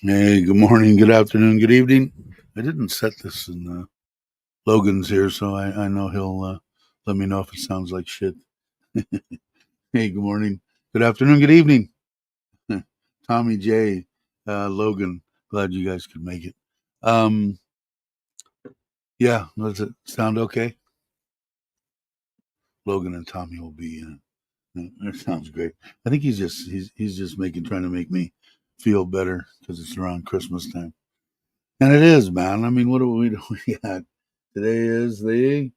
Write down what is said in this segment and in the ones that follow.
Hey, good morning, good afternoon, good evening. I didn't set this in Logan's here, so I know he'll let me know if it sounds like shit. Hey, good morning, good afternoon, good evening. Tommy J, Logan, glad you guys could make it. Yeah, does it sound okay? Logan and Tommy will be that sounds great. I think he's just trying to make me feel better because it's around Christmas time. And it is, man. I mean, what do we do? Today is the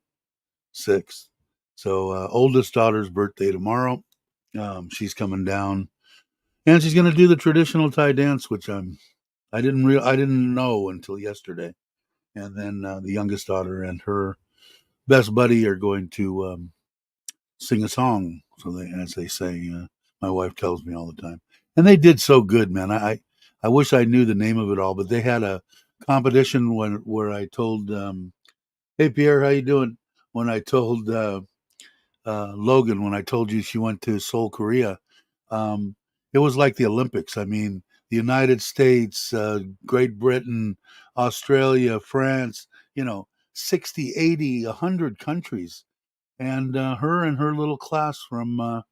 6th. So oldest daughter's birthday tomorrow. She's coming down and she's going to do the traditional Thai dance, which I didn't know until yesterday. And then the youngest daughter and her best buddy are going to sing a song. So as they say, my wife tells me all the time, and they did so good, man. I wish I knew the name of it all, but they had a competition where I told, hey Pierre, how you doing? When I told Logan, when I told you she went to Seoul, Korea, it was like the Olympics. I mean, the United States, Great Britain, Australia, France, 60, 80, 100 countries. And her and her little class from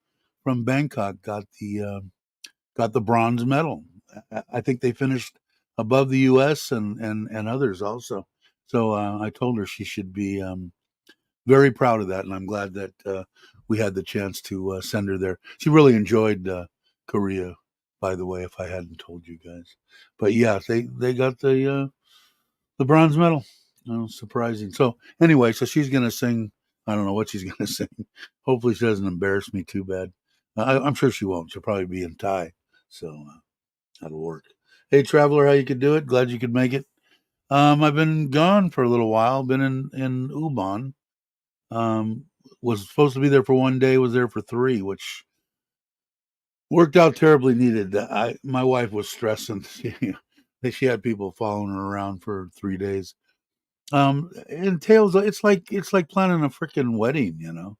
Bangkok got the bronze medal. I think they finished above the U.S. and others also. So I told her she should be very proud of that, and I'm glad that we had the chance to send her there. She really enjoyed Korea, by the way. If I hadn't told you guys, but yeah, they got the bronze medal. Surprising. So anyway, so she's gonna sing. I don't know what she's gonna sing. Hopefully, she doesn't embarrass me too bad. I'm sure she won't. She'll probably be in Thai, so that'll work. Hey, traveler, how you could do it? Glad you could make it. I've been gone for a little while. Been in Ubon. Um, was supposed to be there for one day. Was there for 3, which worked out terribly needed. My wife was stressing. She had people following her around for 3 days. It entails it's like planning a freaking wedding.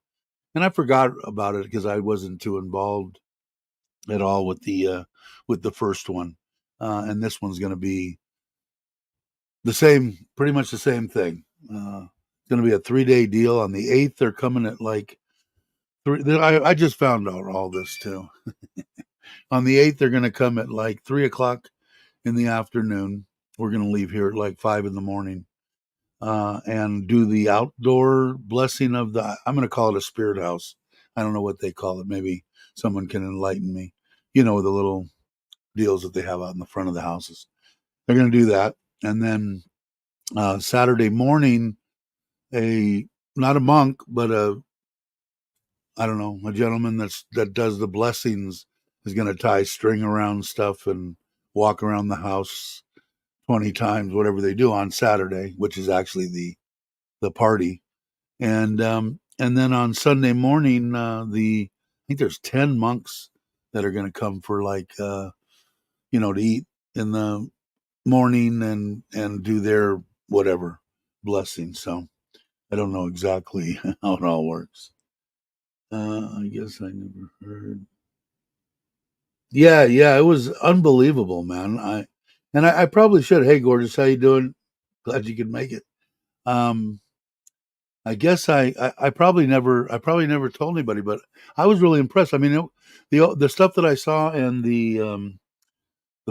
And I forgot about it because I wasn't too involved at all with the first one. And this one's going to be the same, pretty much the same thing. It's going to be a 3-day deal. On the 8th, they're coming at like 3. I just found out all this too. On the 8th, they're going to come at like 3 o'clock in the afternoon. We're going to leave here at like 5 in the morning. And do the outdoor blessing of I'm going to call it a spirit house. I don't know what they call it. Maybe someone can enlighten me. The little deals that they have out in the front of the houses. They're going to do that. And then Saturday morning, not a monk, but I don't know, a gentleman that does the blessings is going to tie string around stuff and walk around the house 20 times, whatever they do on Saturday, which is actually the party. And then on Sunday morning, I think there's 10 monks that are going to come for like to eat in the morning and do their whatever blessing. So I don't know exactly how it all works. I guess I never heard. Yeah, it was unbelievable, man. I probably should. Hey, gorgeous, how you doing? Glad you could make it. Um, I guess I probably never told anybody, but I was really impressed. I mean, the stuff that I saw and the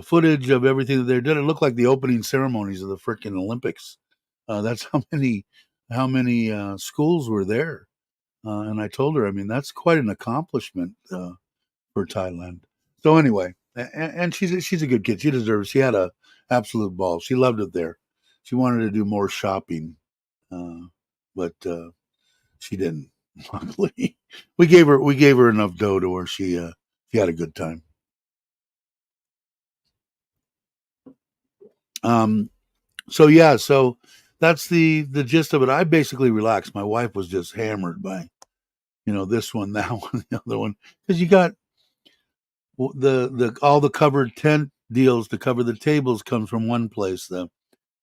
footage of everything that they did, it looked like the opening ceremonies of the freaking Olympics. That's how many schools were there. And I told her, I mean, that's quite an accomplishment for Thailand. So anyway, and she's a good kid. She deserves. She had a absolute ball. She loved it there. She wanted to do more shopping, but she didn't. Luckily, we gave her enough dough to where she had a good time. Um, so yeah, so that's the gist of it. I basically relaxed. My wife was just hammered by this one, that one, the other one, because you got the all the covered tent deals to cover the tables comes from one place. The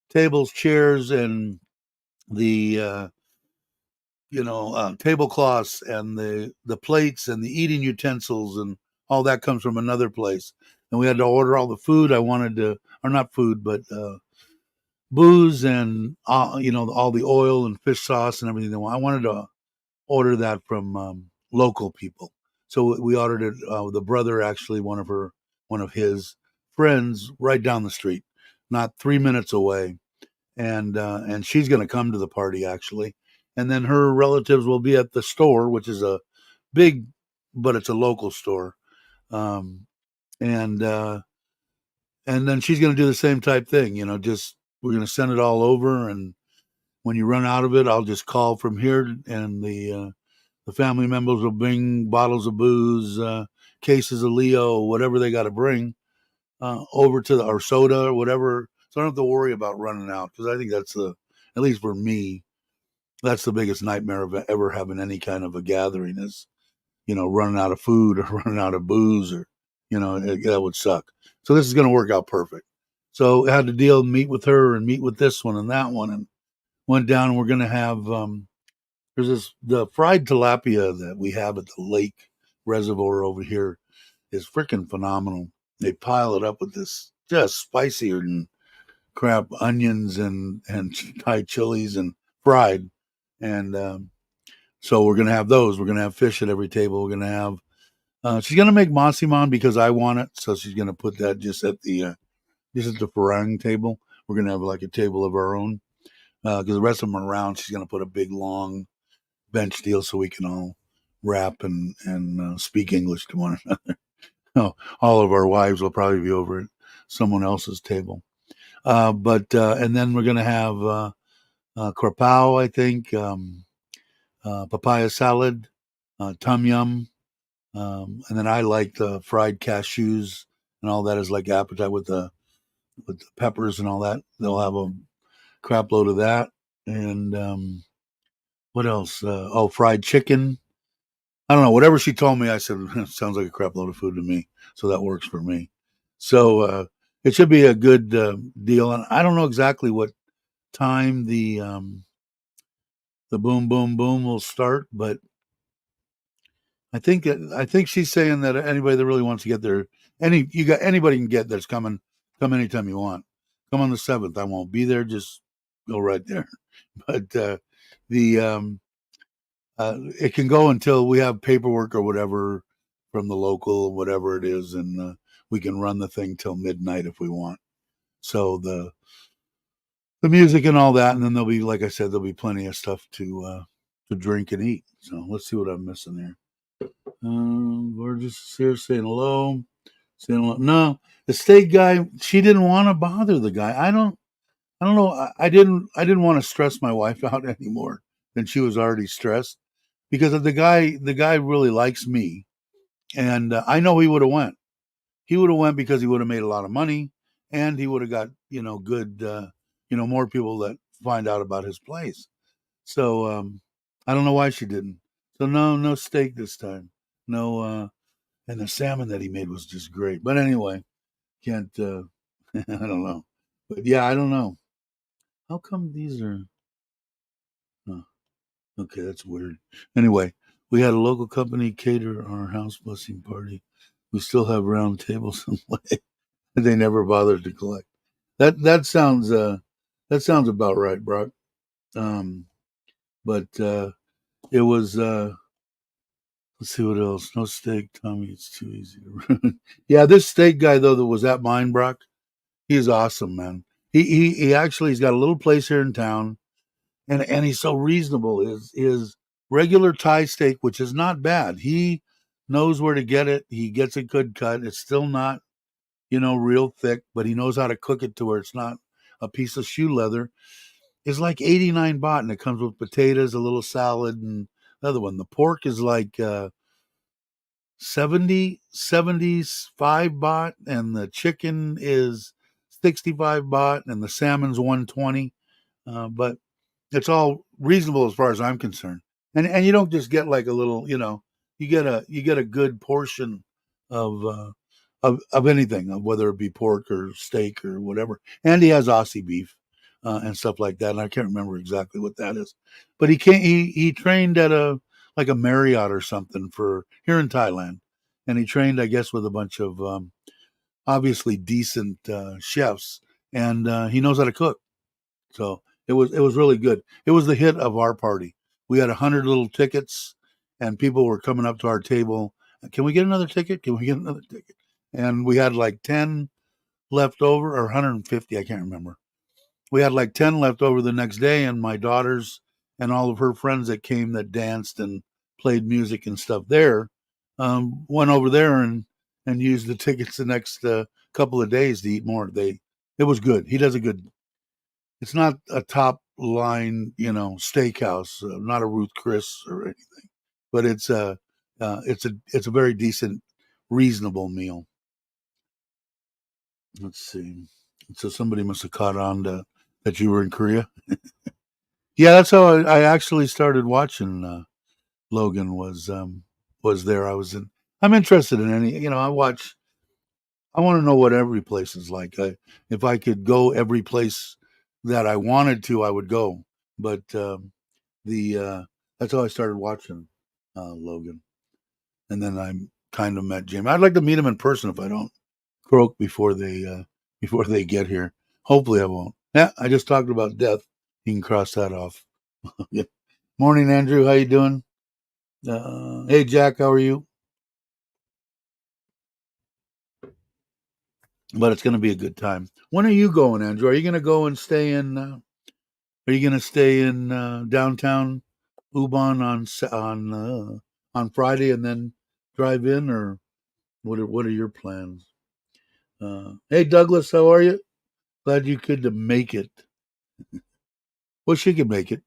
tables, chairs, and the tablecloths and the plates and the eating utensils and all that comes from another place. And we had to order all the food I wanted to, or not food, but booze and all the oil and fish sauce and everything. I wanted to order that from local people. So we ordered it. The brother, actually, one of his friends, right down the street, not 3 minutes away, and she's going to come to the party actually, and then her relatives will be at the store, which is a big, but it's a local store, um, and and then she's going to do the same type thing. Just we're going to send it all over, and when you run out of it, I'll just call from here, and the family members will bring bottles of booze, cases of Leo, whatever they got to bring over to or soda or whatever. So I don't have to worry about running out, because I think at least for me, that's the biggest nightmare of ever having any kind of a gathering is, running out of food or running out of booze, or, that would suck. So this is going to work out perfect. So I had to meet with her and meet with this one and that one, and went down. And we're going to have, the fried tilapia that we have at the lake reservoir over here is freaking phenomenal. They pile it up with this just spicier than crap onions and Thai chilies and fried. And so we're gonna have those. We're gonna have fish at every table. We're gonna have. She's gonna make masiman because I want it, so she's gonna put that just at the farang table. We're gonna have like a table of our own, because the rest of them are around. She's gonna put a big long bench deal so we can all rap and speak English to one another. All of our wives will probably be over at someone else's table. But and then we're gonna have krapao, I think, papaya salad, tom yum, and then I like the fried cashews and all that as like appetite with the peppers and all that. They'll have a crap load of that, and what else? Fried chicken. I don't know. Whatever she told me, I said sounds like a crap load of food to me, so that works for me. So it should be a good deal, and I don't know exactly what time the boom boom boom will start, but I think she's saying that anybody that really wants to get there, anybody can get there's come anytime you want. Come on the 7th. I won't be there. Just go right there. But the it can go until we have paperwork or whatever from the local, whatever it is, and we can run the thing till midnight if we want. So the music and all that, and then there'll be, like I said, there'll be plenty of stuff to drink and eat. So let's see what I'm missing there. We're just here saying hello. Saying hello. No, the state guy. She didn't want to bother the guy. I don't know. I didn't want to stress my wife out anymore than she was already stressed, because of the guy really likes me, and I know he would have went. He would have went because he would have made a lot of money, and he would have got good more people that find out about his place. So I don't know why she didn't. So no steak this time. No, and the salmon that he made was just great. But anyway, can't. I don't know. But yeah, I don't know. How come these are? Huh, okay, that's weird. Anyway, we had a local company cater our house blessing party. We still have round tables in play. They never bothered to collect. That sounds about right, Brock. Um, but it was let's see what else. No steak, Tommy. It's too easy to ruin. Yeah, this steak guy though that was at mine, Brock. He's awesome, man. He actually he's got a little place here in town, and he's so reasonable. His regular Thai steak, which is not bad. He knows where to get it. He gets a good cut. It's still not real thick, but he knows how to cook it to where it's not a piece of shoe leather. It's like 89 baht, and it comes with potatoes, a little salad, and another one. The pork is like 75 baht, and the chicken is 65 baht, and the salmon's 120. But it's all reasonable as far as I'm concerned. And you don't just get like a little, you get a good portion of of anything, of whether it be pork or steak or whatever. And he has Aussie beef and stuff like that. And I can't remember exactly what that is, but he can't. He trained at a like a Marriott or something for here in Thailand, and he trained, I guess, with a bunch of obviously decent chefs, and he knows how to cook. So it was really good. It was the hit of our party. We had 100 little tickets, and people were coming up to our table. Can we get another ticket? Can we get another ticket? And we had like 10 left over, or 150. I can't remember. We had like 10 left over the next day, and my daughters and all of her friends that came that danced and played music and stuff there went over there and used the tickets the next couple of days to eat more. It was good. He does a good. It's not a top line, steakhouse, not a Ruth Chris or anything, but it's a very decent, reasonable meal. Let's see. So somebody must have caught on that you were in Korea. Yeah, that's how I actually started watching Logan was there. I'm interested in any. I want to know what every place is like. If I could go every place that I wanted to, I would go. But the that's how I started watching Logan, and then I kind of met Jamie. I'd like to meet him in person if I don't croak before they get here. Hopefully, I won't. Yeah, I just talked about death. You can cross that off. Yeah. Morning, Andrew. How you doing? Hey, Jack. How are you? But it's going to be a good time. When are you going, Andrew? Are you going to go and stay in? Are you going to stay in downtown Ubon on Friday and then drive in, or what are your plans? Hey, Douglas, how are you? Glad you could make it. Well, she could make it.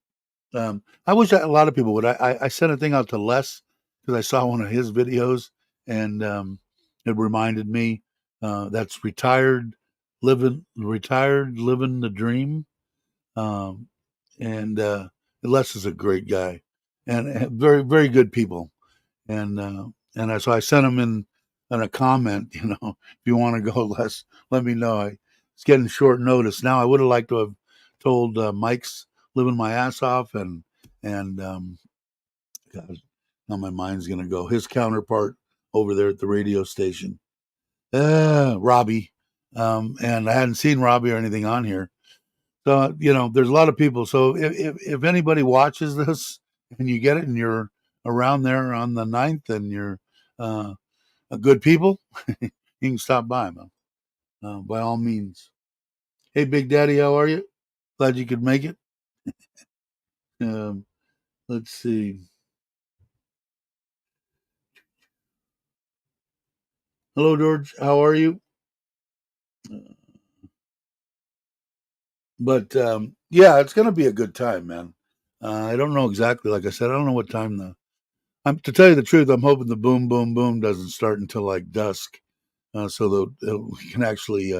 I wish a lot of people would. I sent a thing out to Les because I saw one of his videos, and it reminded me that's retired living the dream. Um, and Les is a great guy, and very very good people. So I sent him in a comment. If you want to go, Les, let me know. It's getting short notice now. I would have liked to have told Mike's living my ass off, and God, now my mind's gonna go. His counterpart over there at the radio station, Robbie, and I hadn't seen Robbie or anything on here. So there's a lot of people. So if anybody watches this and you get it and you're around there on the 9th and you're uh, a good people, you can stop by, man. By all means. Hey, Big Daddy, how are you? Glad you could make it. Um, let's see. Hello, George. How are you? But yeah, it's gonna be a good time, man. I don't know exactly. Like I said, I don't know what time to tell you the truth, I'm hoping the boom, boom, boom doesn't start until like dusk, so that we can actually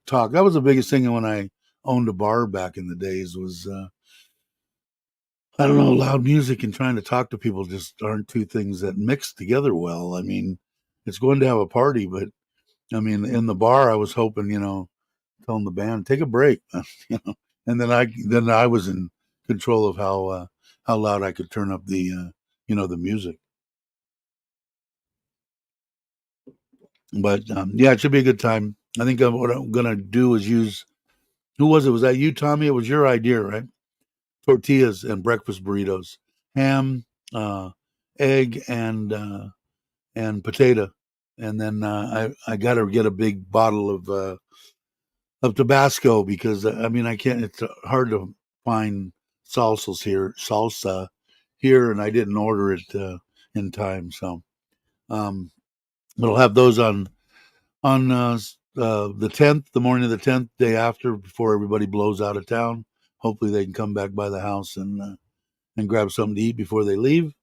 talk. That was the biggest thing when I owned a bar back in the days was I don't know, loud music and trying to talk to people just aren't two things that mix together well. I mean, it's going to have a party, but I mean, in the bar, I was hoping, telling the band take a break, and then I was in control of how loud I could turn up the music. But yeah, it should be a good time. I think what I'm gonna do is use. Who was it? Was that you, Tommy? It was your idea, right? Tortillas and breakfast burritos, ham, uh, egg, and potato, and then I got to get a big bottle of Tabasco because I mean I can't. It's hard to find salsa here, and I didn't order it in time, so um, but I'll have those on the 10th, the morning of the 10th, day after, before everybody blows out of town. Hopefully, they can come back by the house and grab something to eat before they leave.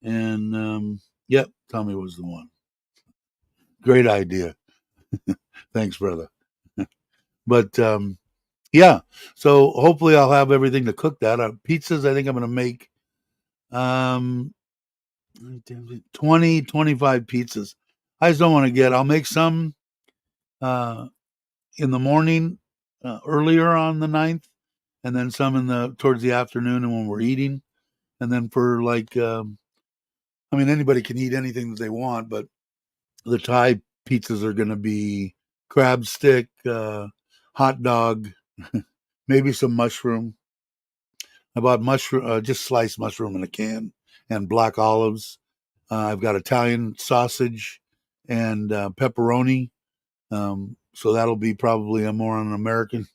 And yep, Tommy was the one. Great idea. Thanks, brother. But yeah, so hopefully I'll have everything to cook that. Pizzas, I think I'm going to make um, 20, 25 pizzas. I just don't want to I'll make some uh, in the morning earlier on the 9th, and then some towards the afternoon and when we're eating. And then for I mean, anybody can eat anything that they want, but the Thai pizzas are going to be crab stick, hot dog, maybe some mushroom. I bought mushroom, just sliced mushroom in a can, and black olives. I've got Italian sausage and pepperoni. So that'll be probably a more on an American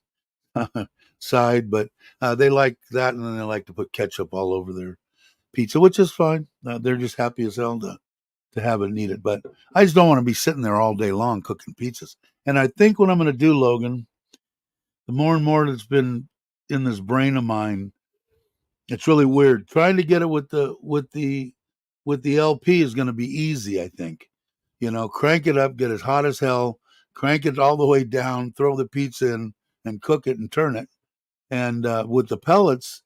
side, but they like that, and then they like to put ketchup all over their pizza, which is fine. They're just happy as hell to have it and eat it. But I just don't want to be sitting there all day long cooking pizzas. And I think what I'm going to do, Logan, the more and more that's been in this brain of mine, it's really weird. Trying to get it with the LP is going to be easy, I think. Crank it up, get it hot as hell, crank it all the way down, throw the pizza in, and cook it and turn it. And with the pellets,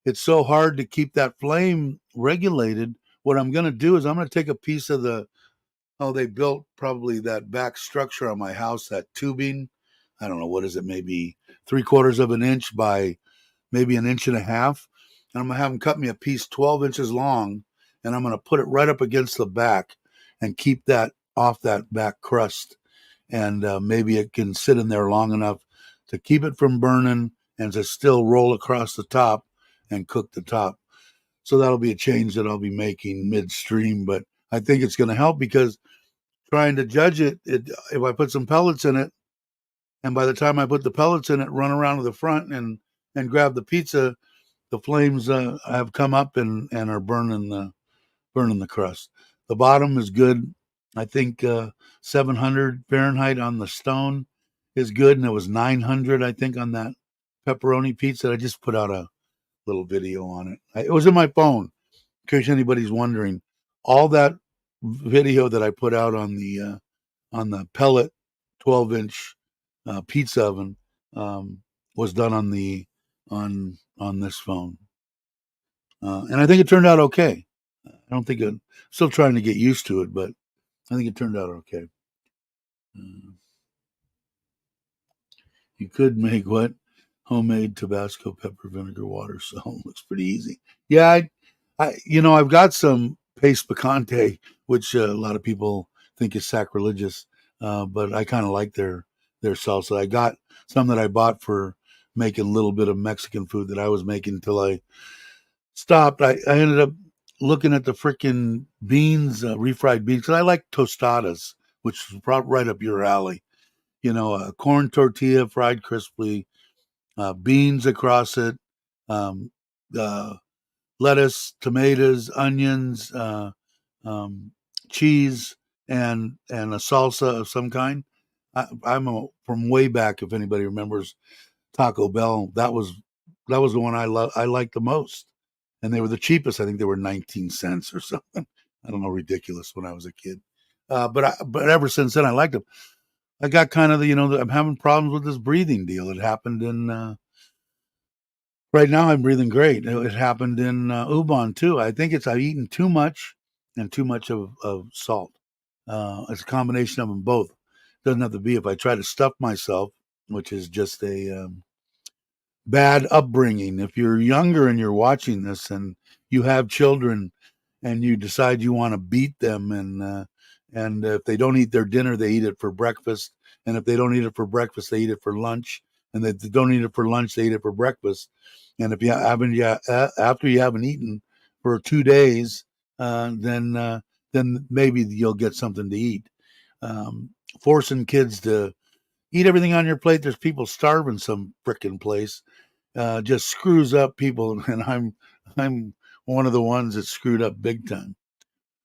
it's so hard to keep that flame regulated. What I'm going to do is I'm going to take a piece of they built probably that back structure on my house, that tubing. I don't know, what is it, maybe 3/4 of an inch by maybe an inch and a half. And I'm going to have them cut me a piece 12 inches long, and I'm going to put it right up against the back and keep that off that back crust. And maybe it can sit in there long enough to keep it from burning and to still roll across the top and cook the top. So that'll be a change that I'll be making midstream, but I think it's going to help because trying to judge if I put some pellets in it, and by the time I put the pellets in it, run around to the front and grab the pizza, the flames have come up and are burning the crust. The bottom is good. I think 700 Fahrenheit on the stone is good, and it was 900, I think, on that pepperoni pizza. I just put out a little video on it. It was in my phone, in case anybody's wondering. All that video that I put out on the pellet 12-inch pizza oven was done on this phone, and I think it turned out okay. I don't think still trying to get used to it, but I think it turned out okay. Uh, you could make what homemade Tabasco pepper vinegar water, so looks pretty easy. Yeah, I've got some paste picante, which a lot of people think is sacrilegious, but I kind of like their salsa. I got some that I bought for making a little bit of Mexican food that I was making until I stopped. I ended up looking at the freaking beans, refried beans, because I like tostadas, which is right up your alley. A corn tortilla fried crisply, beans across it, um, uh, lettuce, tomatoes, onions, um, cheese, and a salsa of some kind. I'm from way back. If anybody remembers Taco Bell, that was the one I liked the most, and they were the cheapest. I think they were 19 cents or something. I don't know, ridiculous when I was a kid. But ever since then, I liked them. I got kind of I'm having problems with this breathing deal. It happened in Right now, I'm breathing great. It happened in Ubon too. I think I've eaten too much and too much of salt. It's a combination of them both. Doesn't have to be. If I try to stuff myself, which is just a bad upbringing. If you're younger and you're watching this and you have children and you decide you want to beat them and if they don't eat their dinner, they eat it for breakfast. And if they don't eat it for breakfast, they eat it for lunch. And if they don't eat it for lunch, they eat it for breakfast. And if you haven't, yeah, after you haven't eaten for 2 days, then maybe you'll get something to eat. Forcing kids to eat everything on your plate. There's people starving some frickin' place. Just screws up people, and I'm one of the ones that screwed up big time.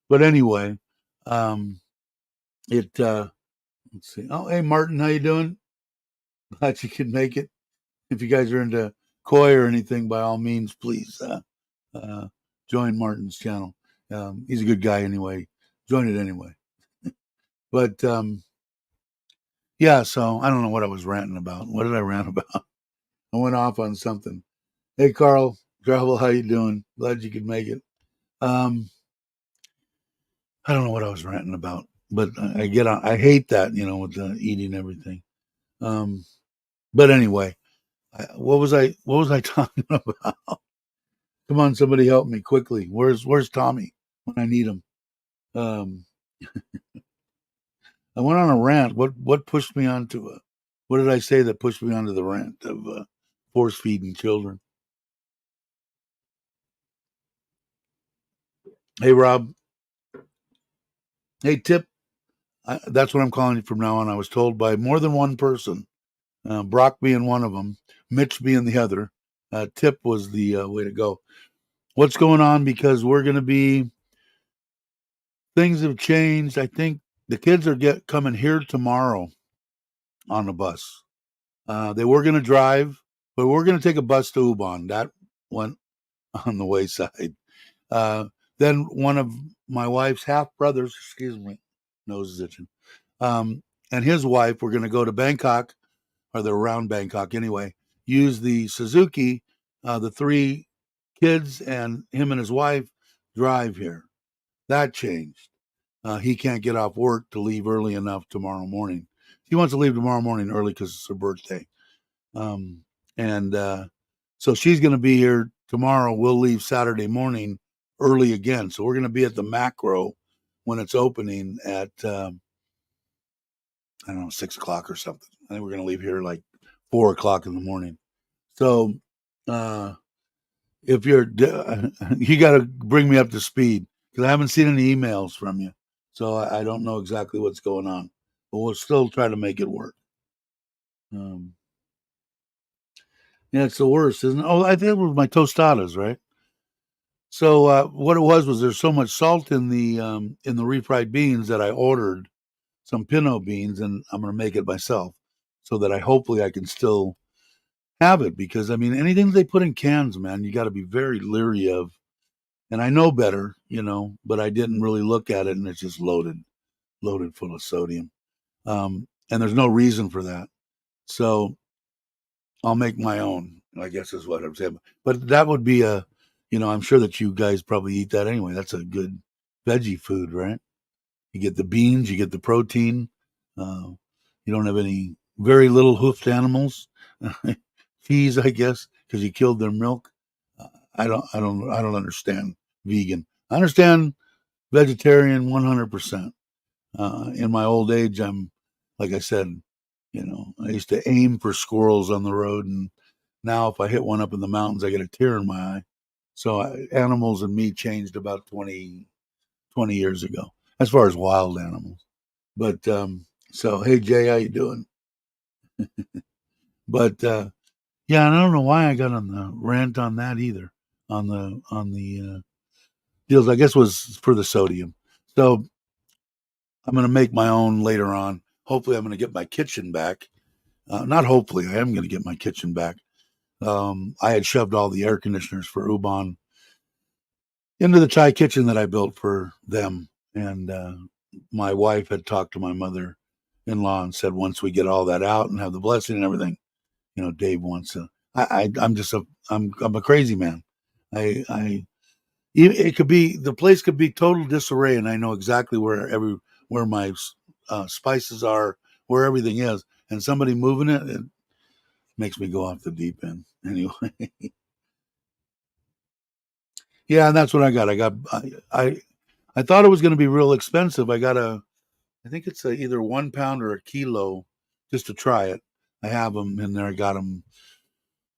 But anyway, um, it let's see. Oh, hey Martin, how you doing? Glad you could make it. If you guys are into koi or anything, by all means, please uh, join Martin's channel. He's a good guy anyway. Join it anyway. But yeah, so I don't know what I was ranting about. What did I rant about? I went off on something. Hey Carl, Travel, how you doing? Glad you could make it. Um, I don't know what I was ranting about, but I get on. I hate that, with eating everything. Um, but anyway, what was I talking about? Come on, somebody help me quickly. Where's Tommy when I need him? Um, I went on a rant. What pushed me onto a? What did I say that pushed me onto the rant of force feeding children? Hey Rob. Hey Tip. That's what I'm calling you from now on. I was told by more than one person, Brock being one of them, Mitch being the other. Tip was the way to go. What's going on? Because we're going to be, things have changed. I think the kids are coming here tomorrow on the bus. They were going to drive, but we're going to take a bus to Ubon. That went on the wayside. Uh, then one of my wife's half brothers, excuse me, nose is itching, and his wife were going to go to Bangkok, or they're around Bangkok anyway, use the Suzuki. The three kids and him and his wife drive here. That changed. He can't get off work to leave early enough tomorrow morning. He wants to leave tomorrow morning early because it's her birthday. And so she's going to be here tomorrow. We'll leave Saturday morning early again. So we're going to be at the macro when it's opening at, I don't know, 6 o'clock or something. I think we're going to leave here like 4 o'clock in the morning. So if you're, you got to bring me up to speed because I haven't seen any emails from you. So I don't know exactly what's going on, but we'll still try to make it work. Um, yeah, it's the worst, isn't it? Oh, I think it was my tostadas, right? So what it was there's so much salt in the refried beans that I ordered some pinot beans, and I'm going to make it myself so that hopefully I can still have it because I mean anything they put in cans, man, you got to be very leery of. And I know better, but I didn't really look at it, and it's just loaded full of sodium. And there's no reason for that. So I'll make my own, I guess is what I'm saying. But that would be I'm sure that you guys probably eat that anyway. That's a good veggie food, right? You get the beans, you get the protein. Uh, you don't have any very little hoofed animals. Cheese, I guess, because you killed their milk. I don't understand vegan. I understand vegetarian 100%. In my old age, like I said, I used to aim for squirrels on the road, and now if I hit one up in the mountains, I get a tear in my eye. So animals and me changed about 20 years ago, as far as wild animals. But so hey Jay, how you doing? But yeah, and I don't know why I got on the rant on that either. On the deals, I guess was for the sodium. So I'm going to make my own later on. Hopefully, I'm going to get my kitchen back. Not hopefully, I am going to get my kitchen back. I had shoved all the air conditioners for Ubon into the Thai kitchen that I built for them. And my wife had talked to my mother in law and said, once we get all that out and have the blessing and everything, Dave wants to. I'm a crazy man. It could be the place could be total disarray, and I know exactly where my spices are, where everything is, and somebody moving it makes me go off the deep end. Anyway, yeah, and that's what I got. I thought it was going to be real expensive. I think it's either 1 pound or a kilo just to try it. I have them in there. I got them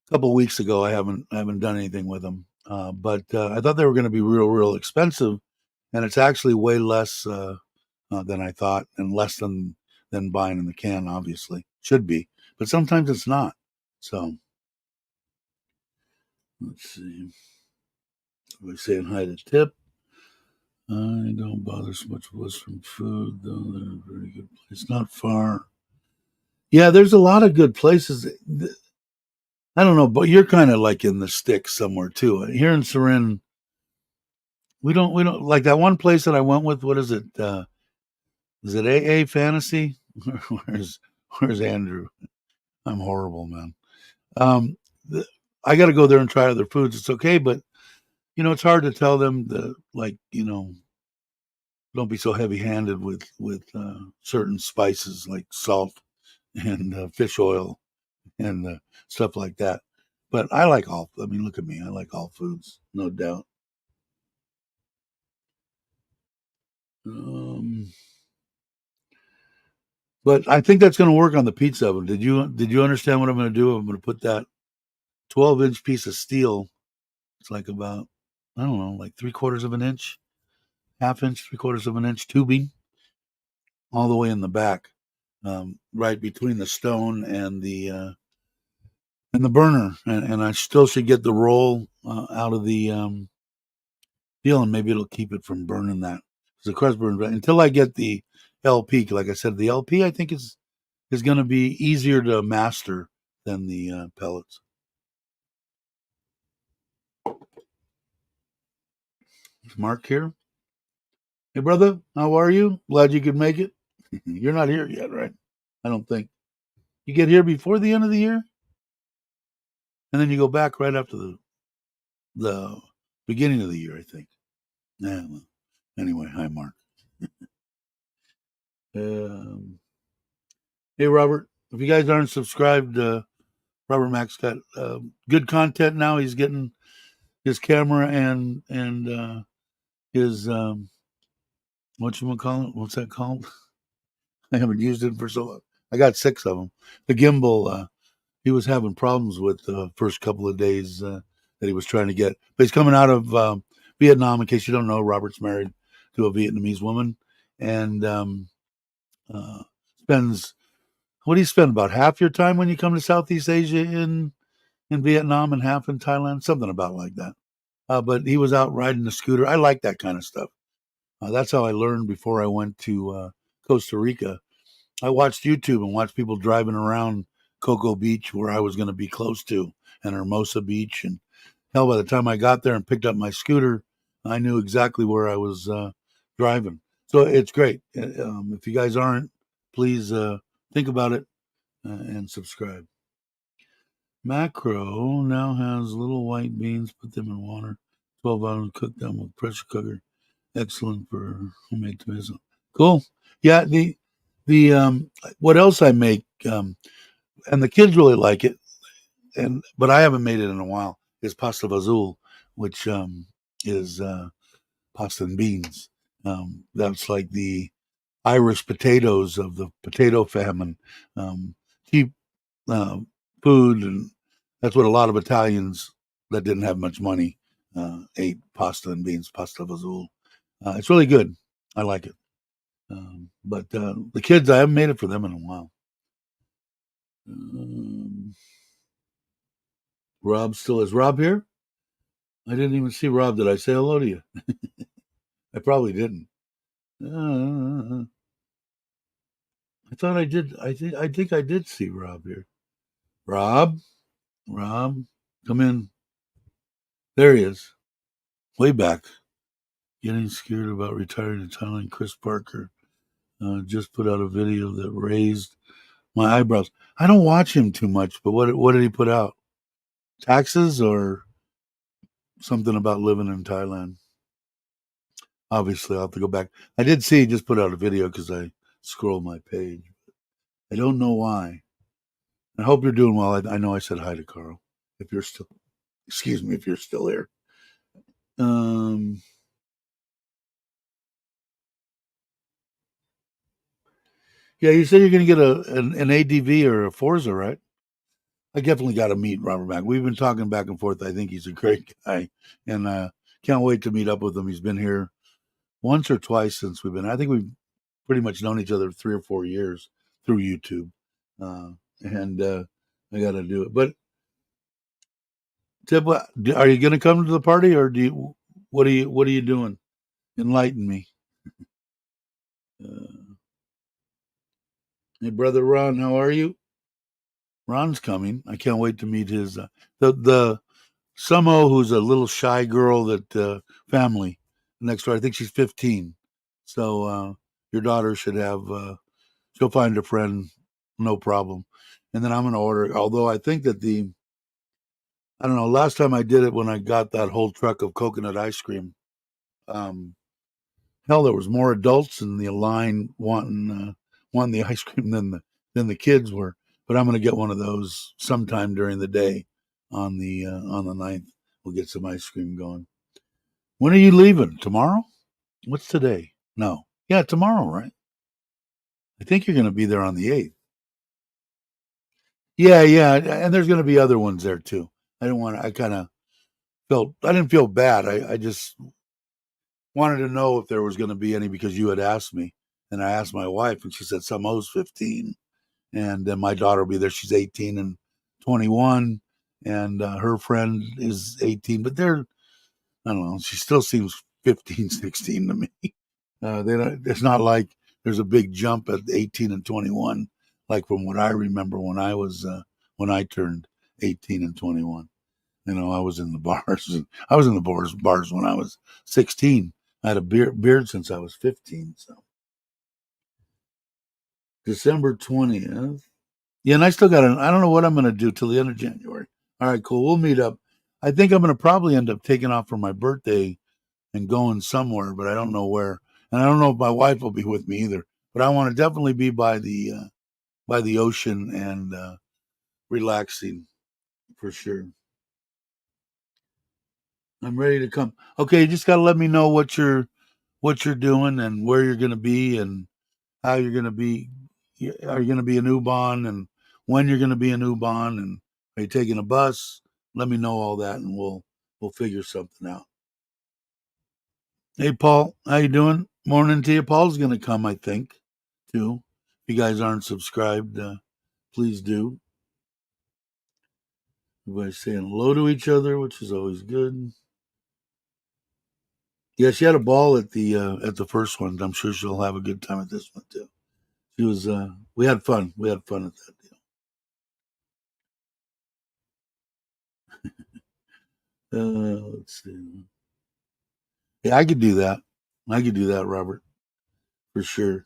a couple of weeks ago. I haven't done anything with them, but I thought they were going to be real expensive, and it's actually way less than I thought, and less than buying in the can. Obviously, should be, but sometimes it's not. So let's see. We're saying hi to Tip. I don't bother so much with Western food, though. They're a very good place. Not far. Yeah, there's a lot of good places. I don't know, but you're kind of like in the sticks somewhere too. Here in Surin, we don't like that one place that I went with. What is it? Is it AA Fantasy? where's Where's Andrew? I'm horrible, man. Um, the, I got to go there and try other foods. It's okay, but it's hard to tell them the like don't be so heavy-handed with certain spices like salt and fish oil and stuff like that. But I like all. I mean, look at me. I like all foods, no doubt. Um, but I think that's going to work on the pizza oven. Did you understand what I'm going to do? I'm going to put that 12-inch piece of steel. It's like about I don't know, like 3/4 of an inch, half inch, 3/4 of an inch tubing all the way in the back, right between the stone and the burner, and I still should get the roll out of the deal, and maybe it'll keep it from burning that. Because the crust burns until I get the LP. Like I said, the LP I think is going to be easier to master than the pellets. Is Mark here? Hey, brother, how are you? Glad you could make it. You're not here yet, right? I don't think you get here before the end of the year, and then you go back right after the beginning of the year, I think. Yeah. Well, anyway, hi, Mark. Um, hey, Robert. If you guys aren't subscribed, Robert Mack's got good content now. He's getting his camera and his what you want to call it? What's that called? I haven't used it for so long. I got 6 of them. The gimbal. He was having problems with the first couple of days that he was trying to get. But he's coming out of Vietnam. In case you don't know, Robert's married to a Vietnamese woman, and uh, spends what do you spend about half your time when you come to Southeast Asia in Vietnam and half in Thailand, something about like that. But he was out riding the scooter. I like that kind of stuff. That's how I learned before I went to Costa Rica. I watched YouTube and watched people driving around Cocoa Beach, where I was going to be close to, and Hermosa Beach. And hell, by the time I got there and picked up my scooter, I knew exactly where I was driving. So it's great. If you guys aren't, please think about it and subscribe. Macro now has little white beans. Put them in water. 12 hours. Cook them with pressure cooker. Excellent for homemade tomato. Cool. Yeah. The what else I make and the kids really like it, and but I haven't made it in a while. Is pasta vazul, which is pasta and beans. That's like the Irish potatoes of the potato famine. Cheap uh, food, and that's what a lot of Italians that didn't have much money ate pasta and beans, pasta vazul. It's really good. I like it. But the kids, I haven't made it for them in a while. Um, Rob still is Rob here? I didn't even see Rob. Did I say hello to you? I probably didn't. Uh, I thought I did. I think I did see Rob here. Rob, Rob, come in. There he is. Way back. Getting scared about retiring to Thailand. Chris Parker just put out a video that raised my eyebrows. I don't watch him too much, but what did he put out? Taxes or something about living in Thailand? Obviously, I'll have to go back. I did see he just put out a video because I scrolled my page. I don't know why. I hope you're doing well. I know I said hi to Carl. If you're still, excuse me, if you're still here. Um, yeah, you said you're going to get an ADV or a Forza, right? I definitely got to meet Robert Mack. We've been talking back and forth. I think he's a great guy, and can't wait to meet up with him. He's been here once or twice since we've been. I think we've pretty much known each other 3 or 4 years through YouTube, and I got to do it. But Tib, are you going to come to the party, or do you? What are you doing? Enlighten me. Uh, hey, brother Ron, how are you? Ron's coming. I can't wait to meet his the Sumo, who's a little shy girl that family next door. I think she's 15. So your daughter should have. She'll find a friend, no problem. And then I'm going to order. Although I think that I don't know. Last time I did it, when I got that whole truck of coconut ice cream, um, hell, there was more adults in the line wanting the ice cream than the kids were. But I'm going to get one of those sometime during the day on the 9th. We'll get some ice cream going. When are you leaving? Tomorrow? What's today? No. Yeah, tomorrow, right? I think you're going to be there on the 8th. Yeah, yeah, and there's going to be other ones there too. I didn't want. I kind of felt. I didn't feel bad. I just wanted to know if there was going to be any because you had asked me, and I asked my wife, and she said Samo's 15, and then my daughter will be there. She's 18 and 21, and her friend is 18, but they're I don't know. She still seems 15, 16 to me. They don't, it's not like there's a big jump at 18 and 21, like from what I remember when I turned 18 and 21. You know, I was in the bars. I was in the bars when I was 16. I had a beard since I was 15. So December 20th. Yeah, and I still got I don't know what I'm going to do till the end of January. All right, cool. We'll meet up. I think I'm going to probably end up taking off for my birthday and going somewhere, but I don't know where. And I don't know if my wife will be with me either. But I want to definitely be by the ocean and relaxing for sure. I'm ready to come. Okay, you just got to let me know what you're doing and where you're going to be and how you're going to be. Are you going to be in Ubon and when you're going to be in Ubon and are you taking a bus? Let me know all that and we'll figure something out. Hey Paul, how you doing? Morning to you. Paul's going to come, I think, too. If you guys aren't subscribed, please do. Everybody's saying hello to each other, which is always good. Yeah, she had a ball at the first one. I'm sure she'll have a good time at this one too. She was. We had fun. We had fun at that deal. Let's see. Yeah, I could do that. I could do that, Robert, for sure.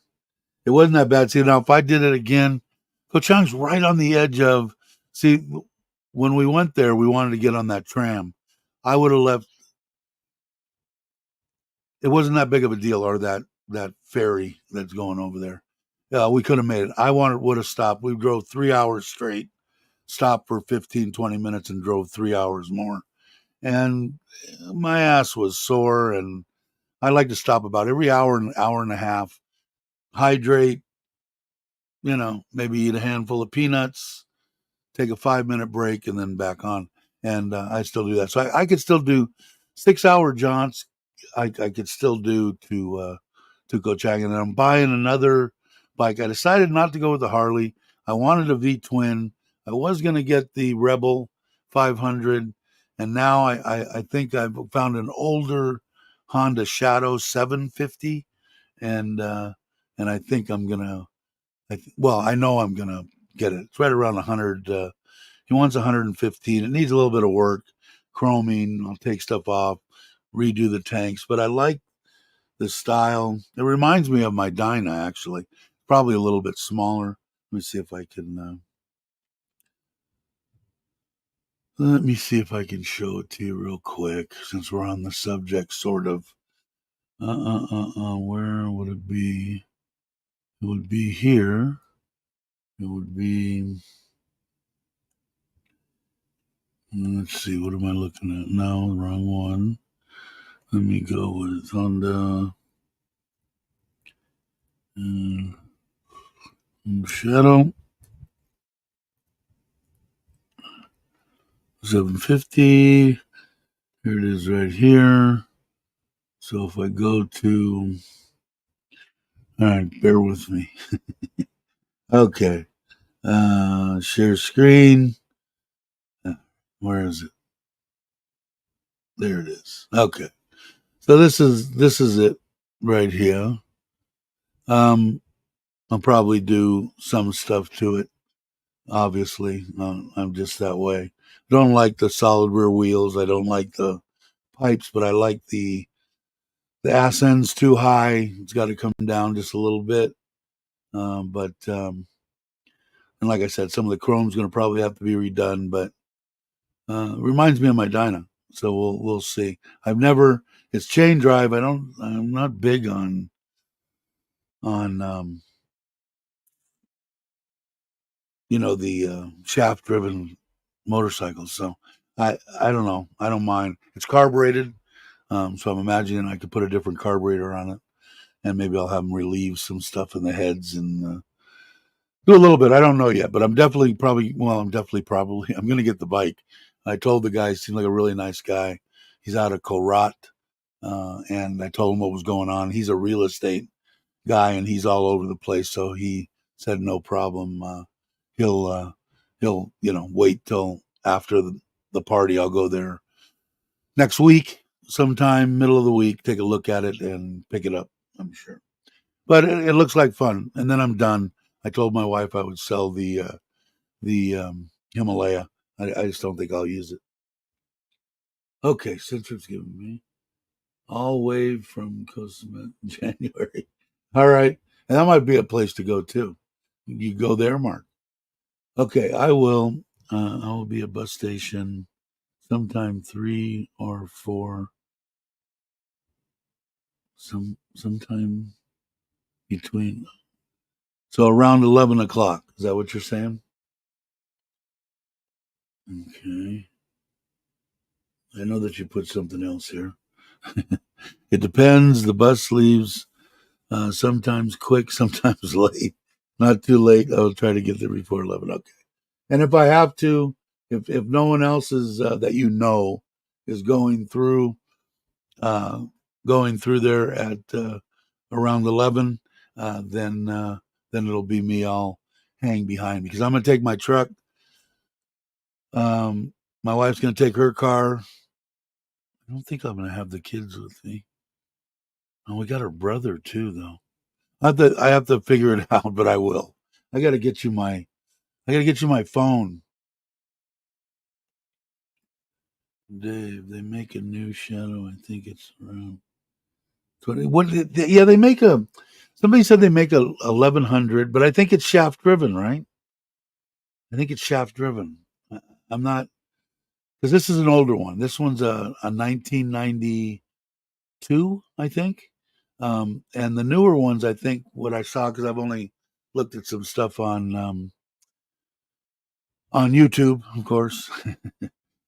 It wasn't that bad. See, now if I did it again, Coach Chang's right on the edge of. See, when we went there, we wanted to get on that tram. I would have left. It wasn't that big of a deal, or that ferry that's going over there. We could have made it. I would have stopped. We drove 3 hours straight, stopped for 15, 20 minutes, and drove 3 hours more. And my ass was sore, and I like to stop about every hour and a half, hydrate, maybe eat a handful of peanuts, take a 5 minute break, and then back on. And I still do that. So I could still do 6 hour jaunts. I could still do to go chang. And I'm buying another bike. I decided not to go with the Harley. I wanted a V twin. I was going to get the Rebel 500, and now I think I've found an older Honda Shadow 750, and I think I'm gonna. Well, I know I'm gonna get it. It's right around 100. He wants 115. It needs a little bit of work, chroming. I'll take stuff off, redo the tanks, but I like the style. It reminds me of my Dyna, actually. Probably a little bit smaller. Let me see if I can. Let me see if I can show it to you real quick, since we're on the subject, sort of. Where would it be? It would be here. It would be. Let's see. What am I looking at now? Wrong one. Let me go with Honda. Shadow. 750. Here it is right here. So if I go to. All right, bear with me. Okay. Share screen. Where is it? There it is. Okay. So this is it right here. I'll probably do some stuff to it. Obviously, I'm just that way. I don't like the solid rear wheels. I don't like the pipes, but I like the ass end's too high. It's got to come down just a little bit. And like I said, some of the chrome's going to probably have to be redone. But reminds me of my Dyna, so we'll see. I've never. It's chain drive. I'm not big on the shaft driven motorcycles. So I don't know. I don't mind. It's carbureted, so I'm imagining I could put a different carburetor on it, and maybe I'll have them relieve some stuff in the heads and do a little bit. I don't know yet, but I'm definitely probably. Well, I'm definitely probably. I'm going to get the bike. I told the guy he seemed like a really nice guy. He's out of Korat, and I told him what was going on. He's a real estate guy, and he's all over the place. So he said no problem. He'll wait till after the party. I'll go there next week, sometime middle of the week, take a look at it and pick it up. I'm sure, but it looks like fun. And then I'm done. I told my wife I would sell the Himalaya. I just don't think I'll use it. Okay, Citrip's giving me all wave from Cosmet in January. All right, and that might be a place to go too. You go there, Mark. Okay, I will. I will be at bus station sometime 3 or 4. Sometime between. So around 11 o'clock. Is that what you're saying? Okay. I know that you put something else here. It depends. The bus leaves sometimes quick, sometimes late. Not too late. I'll try to get there before 11. Okay. And if I have to, if no one else is that is uh, going through there at around 11, then it'll be me. I'll hang behind because I'm going to take my truck. My wife's going to take her car. I don't think I'm going to have the kids with me. Oh, we got her brother too, though. I have to figure it out, but I will. I got to get you my. I got to get you my phone, Dave. They make a new shadow. I think it's around 20. Yeah, they make a. Somebody said they make a 1100, but I think it's shaft driven, right? I think it's shaft driven. I'm not because this is an older one. This one's a 1992, I think. And the newer ones, I think what I saw because I've only looked at some stuff on YouTube, of course,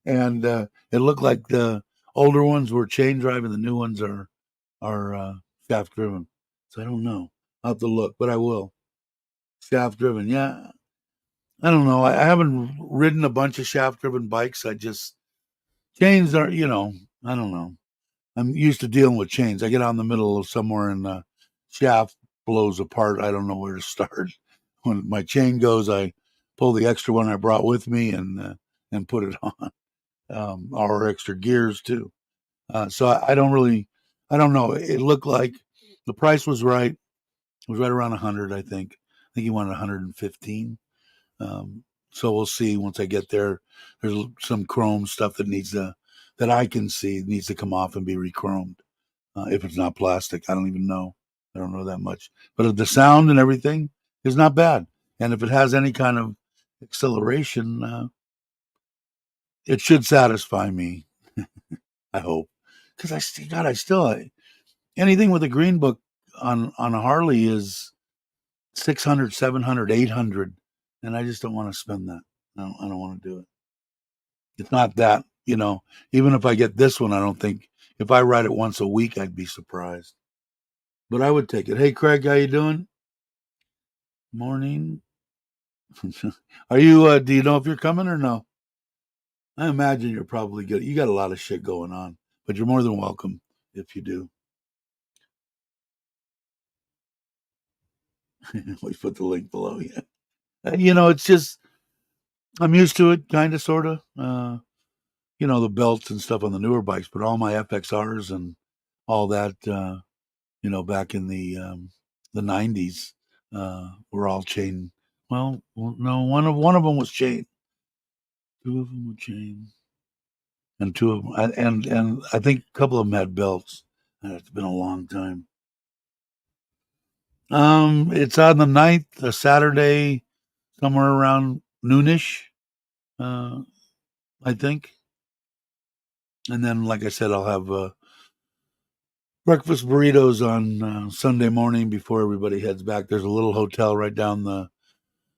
and it looked like the older ones were chain drive and the new ones are shaft driven. So I don't know. I'll have to look, but I will. Shaft driven, yeah. I don't know. I haven't ridden a bunch of shaft driven bikes. I just chains are, I don't know. I'm used to dealing with chains. I get out in the middle of somewhere and the shaft blows apart. I don't know where to start. When my chain goes, I pull the extra one I brought with me and put it on. Our extra gears too. So I don't really, I don't know. It looked like the price was right. It was right around 100, I think. I think he wanted 115. So we'll see once I get there. There's some chrome stuff that I can see needs to come off and be re-chromed. If it's not plastic, I don't even know. I don't know that much. But the sound and everything is not bad. And if it has any kind of acceleration, it should satisfy me. I hope, because I still anything with a green book on a Harley is 600, 700, 800, and I just don't want to spend that. I don't want to do it. It's not that, even if I get this one, I don't think if I ride it once a week, I'd be surprised. But I would take it. Hey, Craig, how you doing? Morning. Are you, do you know if you're coming or no? I imagine you're probably good. You got a lot of shit going on, but you're more than welcome if you do. We put the link below. Yeah. It's just, I'm used to it, kind of, sort of. The belts and stuff on the newer bikes, but all my FXRs and all that, back in the 90s, were all chain. Well, no, one of them was chain. Two of them were chain, and two of them, and I think a couple of them had belts. It's been a long time. It's on the 9th, a Saturday, somewhere around noonish, uh, I think. And then, like I said, I'll have breakfast burritos on Sunday morning before everybody heads back. There's a little hotel right down the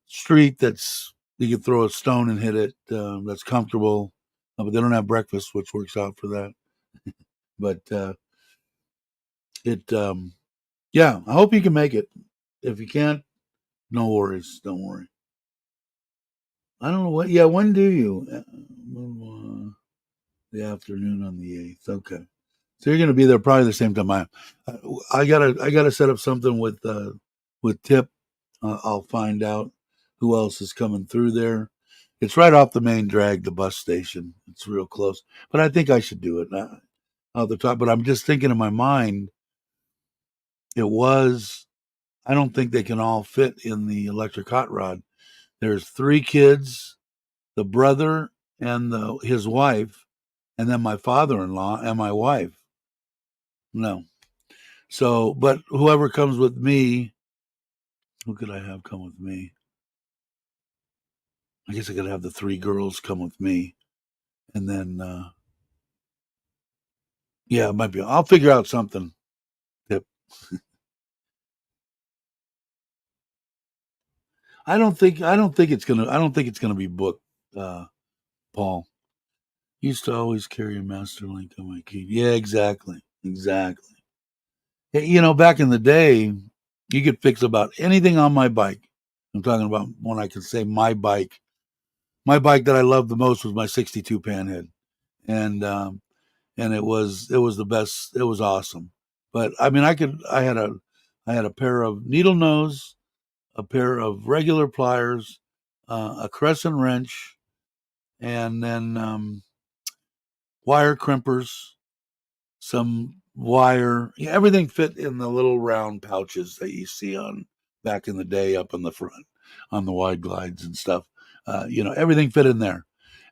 street that's you can throw a stone and hit it. That's comfortable, but they don't have breakfast, which works out for that. But it, yeah, I hope you can make it. If you can't, no worries. Don't worry. I don't know what. Yeah, when do you? The afternoon on the 8th. Okay. So you're going to be there probably the same time I am. I gotta set up something with Tip. I'll find out who else is coming through there. It's right off the main drag, the bus station. It's real close, but I think I should do it out the top. But I'm just thinking in my mind, it was. I don't think they can all fit in the electric hot rod. There's 3 kids, the brother and his wife, and then my father-in-law and my wife. No. So, but whoever comes with me, who could I have come with me? I guess I could have the 3 girls come with me, and then yeah, it might be. I'll figure out something. Tip. I don't think it's gonna be booked. Paul used to always carry a master link on my key. Yeah, exactly, exactly. Hey, back in the day, you could fix about anything on my bike. I'm talking about when I could say my bike. My bike that I loved the most was my '62 Panhead, and it was the best. It was awesome. But I mean, I had a pair of needle nose, a pair of regular pliers, a crescent wrench, and then wire crimpers, some wire. Yeah, everything fit in the little round pouches that you see on back in the day up in the front on the wide glides and stuff. Everything fit in there,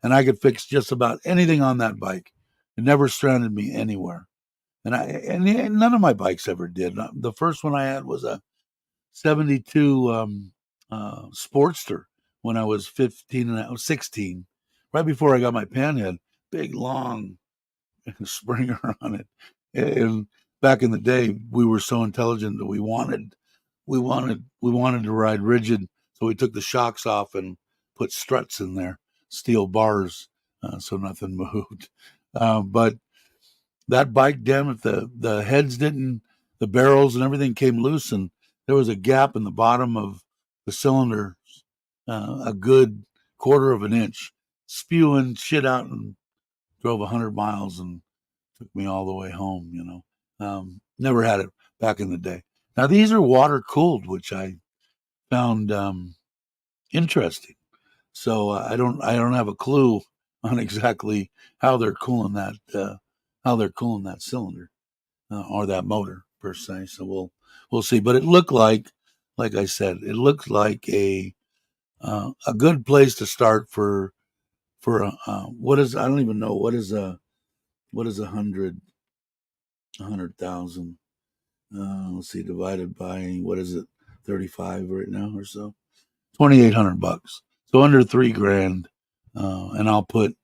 and I could fix just about anything on that bike. It never stranded me anywhere. And none of my bikes ever did. The first one I had was a '72 Sportster when I was 15 and I was 16, right before I got my Panhead. Big long Springer on it. And back in the day, we were so intelligent that we wanted to ride rigid, so we took the shocks off and put struts in there, steel bars, so nothing moved. But that bike, damn it, the heads didn't, the barrels and everything came loose, and there was a gap in the bottom of the cylinder, a good quarter of an inch, spewing shit out, and drove 100 miles and took me all the way home. Never had it back in the day. Now these are water cooled, which I found interesting. So I don't have a clue on exactly how they're cooling that cylinder or that motor per se. So we'll see. But it looked like I said, it looked like a good place to start for what is, I don't even know what is 100,000. Let's see, divided by what is it, 35 right now or so, $2,800. So under $3,000, and I'll put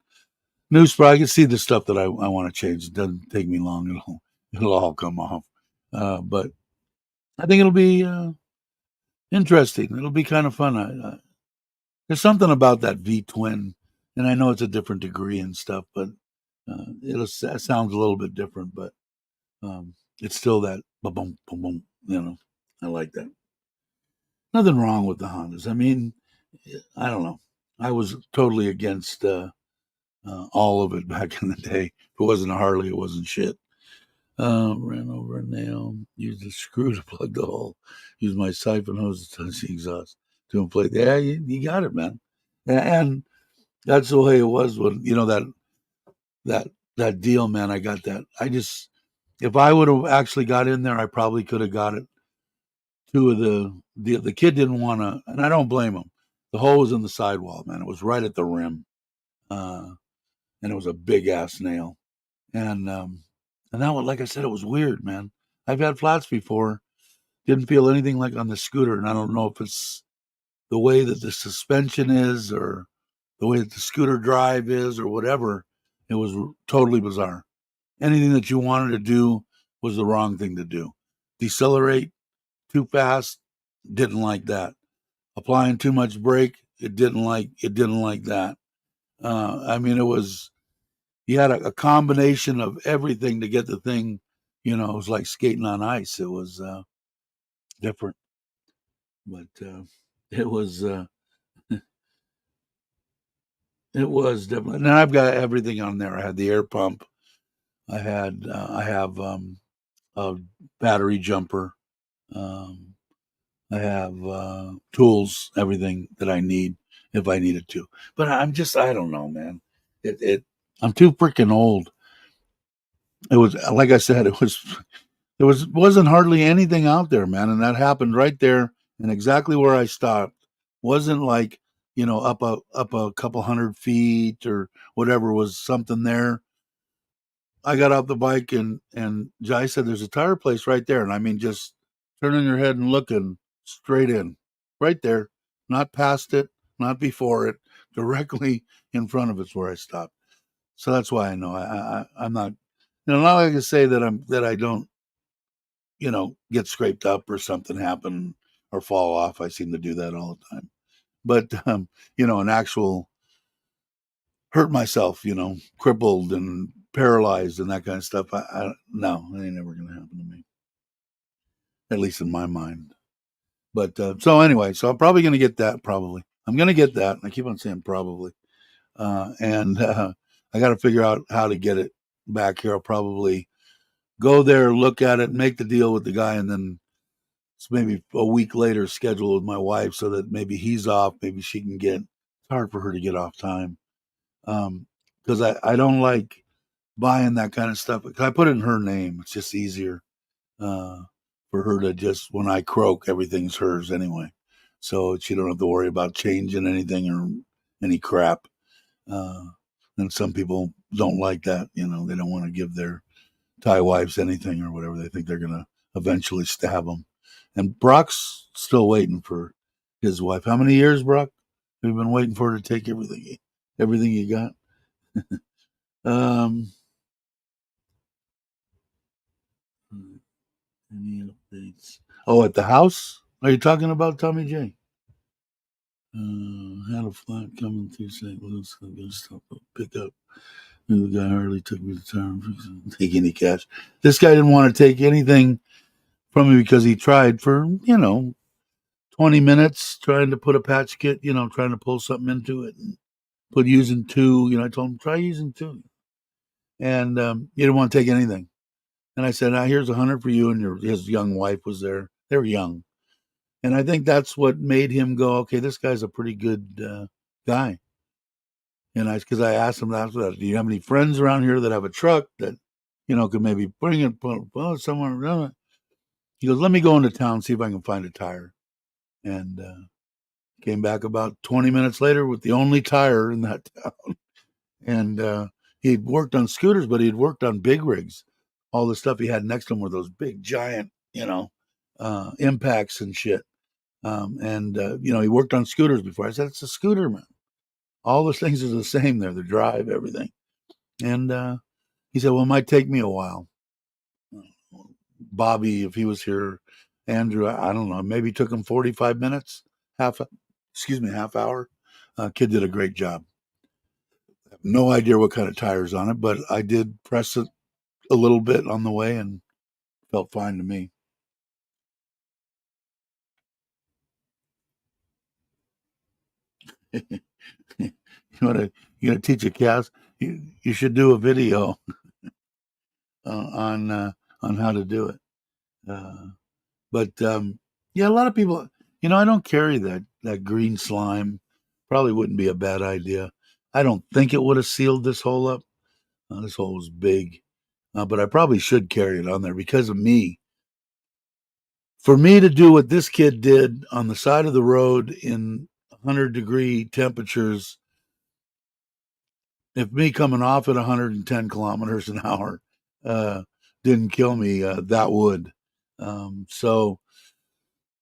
New spot. I can see the stuff that I want to change. It doesn't take me long. It'll all come off. But I think it'll be interesting. It'll be kind of fun. There's something about that V twin, and I know it's a different degree and stuff, but it sounds a little bit different. But it's still that boom, boom, boom, boom. I like that. Nothing wrong with the Hondas. I mean, I don't know. I was totally against all of it back in the day. If it wasn't a Harley, it wasn't shit. Ran over a nail, used a screw to plug the hole, used my siphon hose to touch the exhaust to inflate. Yeah, you got it, man. And that's the way it was when that that deal, man. I got that. If I would have actually got in there, I probably could have got it. Two of the kid didn't want to, and I don't blame him. The hole was in the sidewall, man. It was right at the rim, and it was a big ass nail. And that one, like I said, it was weird, man. I've had flats before, didn't feel anything like on the scooter, and I don't know if it's the way that the suspension is or the way that the scooter drive is or whatever. It was totally bizarre. Anything that you wanted to do was the wrong thing to do. Decelerate too fast, didn't like that. Applying too much brake, it didn't like that. I mean, you had a combination of everything to get the thing. It was like skating on ice. It was different, but it was it was different. And I've got everything on there. I had the air pump. I have a battery jumper. Um, I have tools, everything that I need if I needed to. But I don't know, man. I'm too freaking old. It was like I said, wasn't hardly anything out there, man, and that happened right there and exactly where I stopped. Wasn't like up a couple 100 feet or whatever was something there. I got off the bike and Jai said, "There's a tire place right there," and I mean just turning your head and looking straight in, right there, not past it, not before it, directly in front of it's where I stopped. So that's why I know I'm not. Not like I say that I don't get scraped up or something happen or fall off. I seem to do that all the time. But an actual hurt myself, crippled and paralyzed and that kind of stuff. No, it ain't never gonna happen to me. At least in my mind. But so anyway, so I'm probably gonna get that. Probably, I'm gonna get that. I keep on saying probably, and I got to figure out how to get it back here. I'll probably go there, look at it, make the deal with the guy, and then maybe a week later schedule with my wife so that maybe he's off, maybe she can get. It's hard for her to get off time because I don't like buying that kind of stuff. I put it in her name. It's just easier uh, for her to just when I croak, everything's hers anyway, so she don't have to worry about changing anything or any crap. Uh, and some people don't like that. They don't want to give their Thai wives anything or whatever. They think they're gonna eventually stab them. And Brock's still waiting for his wife. How many years, Brock? Have you been waiting for her to take everything you got? um, any updates? Oh, at the house? Are you talking about Tommy J? Had a flight coming through St. Louis. I'm gonna stop and pick up. The guy hardly took me to town. Take any cash. This guy didn't want to take anything from me because he tried for 20 minutes trying to put a patch kit, trying to pull something into it and put using two. I told him, try using two. And he didn't want to take anything. And I said, now here's 100 for you. And his young wife was there. They were young. And I think that's what made him go, okay, this guy's a pretty good guy. And because I asked him after that, do you have any friends around here that have a truck that, could maybe bring it, somewhere? He goes, let me go into town, see if I can find a tire. And came back about 20 minutes later with the only tire in that town. And he'd worked on scooters, but he'd worked on big rigs. All the stuff he had next to him were those big, giant, impacts and shit. He worked on scooters before. I said, it's a scooter, man. All those things are the same there, the drive, everything. And he said, well, it might take me a while. Bobby, if he was here, Andrew, I don't know, maybe took him 45 minutes, half hour. Kid did a great job. No idea what kind of tires on it, but I did press it a little bit on the way and felt fine to me. you want to you gonna teach a class? You should do a video on how to do it. Uh, but yeah, a lot of people. I don't carry that green slime. Probably wouldn't be a bad idea. I don't think it would have sealed this hole up. This hole was big, but I probably should carry it on there because of me. For me to do what this kid did on the side of the road in 100-degree temperatures, if me coming off at 110 kilometers an hour didn't kill me, that would. So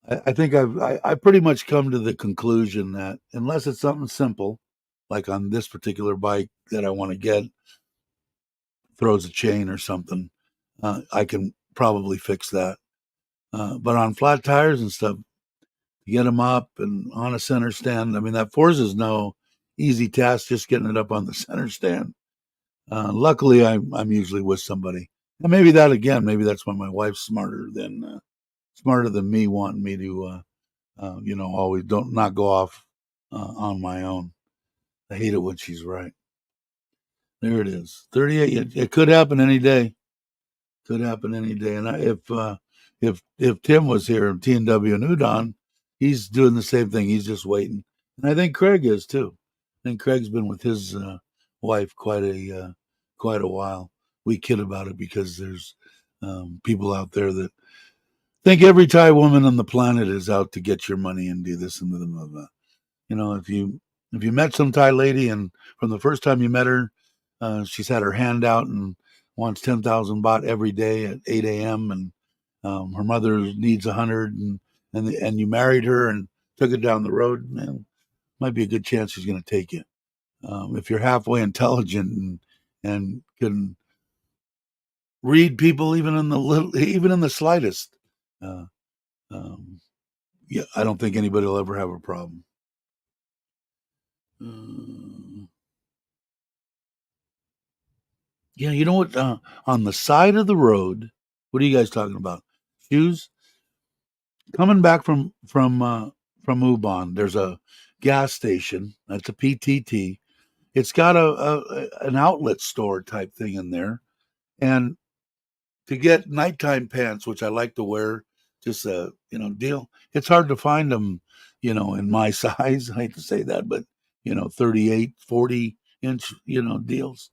I think I pretty much come to the conclusion that unless it's something simple, like on this particular bike that I want to get, throws a chain or something, I can probably fix that. But on flat tires and stuff, to get them up and on a center stand, I mean, that Forza's no easy task just getting it up on the center stand. Luckily, I'm usually with somebody. And maybe that again, maybe that's why my wife's smarter than me, wanting me to, always don't not go off on my own. I hate it when she's right. There it is, 38. It could happen any day. Could happen any day. And if Tim was here, T&W and Udon, he's doing the same thing. He's just waiting, and I think Craig is too. I think Craig's been with his wife quite a while. We kid about it because there's people out there that think every Thai woman on the planet is out to get your money and do this and the. If you met some Thai lady and from the first time you met her, she's had her hand out and wants 10,000 baht every day at 8 a.m. and her mother needs 100 and you married her and took it down the road, man, might be a good chance she's going to take you. If you're halfway intelligent and can read people even in the slightest, uh, um, yeah, I don't think anybody will ever have a problem. Uh, yeah, you know what? On the side of the road, what are you guys talking about? Shoes? Coming back from Ubon, there's a gas station. That's a PTT. It's got an outlet store type thing in there, and to get nighttime pants, which I like to wear, just a deal. It's hard to find them, in my size. I hate to say that, but 38, 40 inch, deals,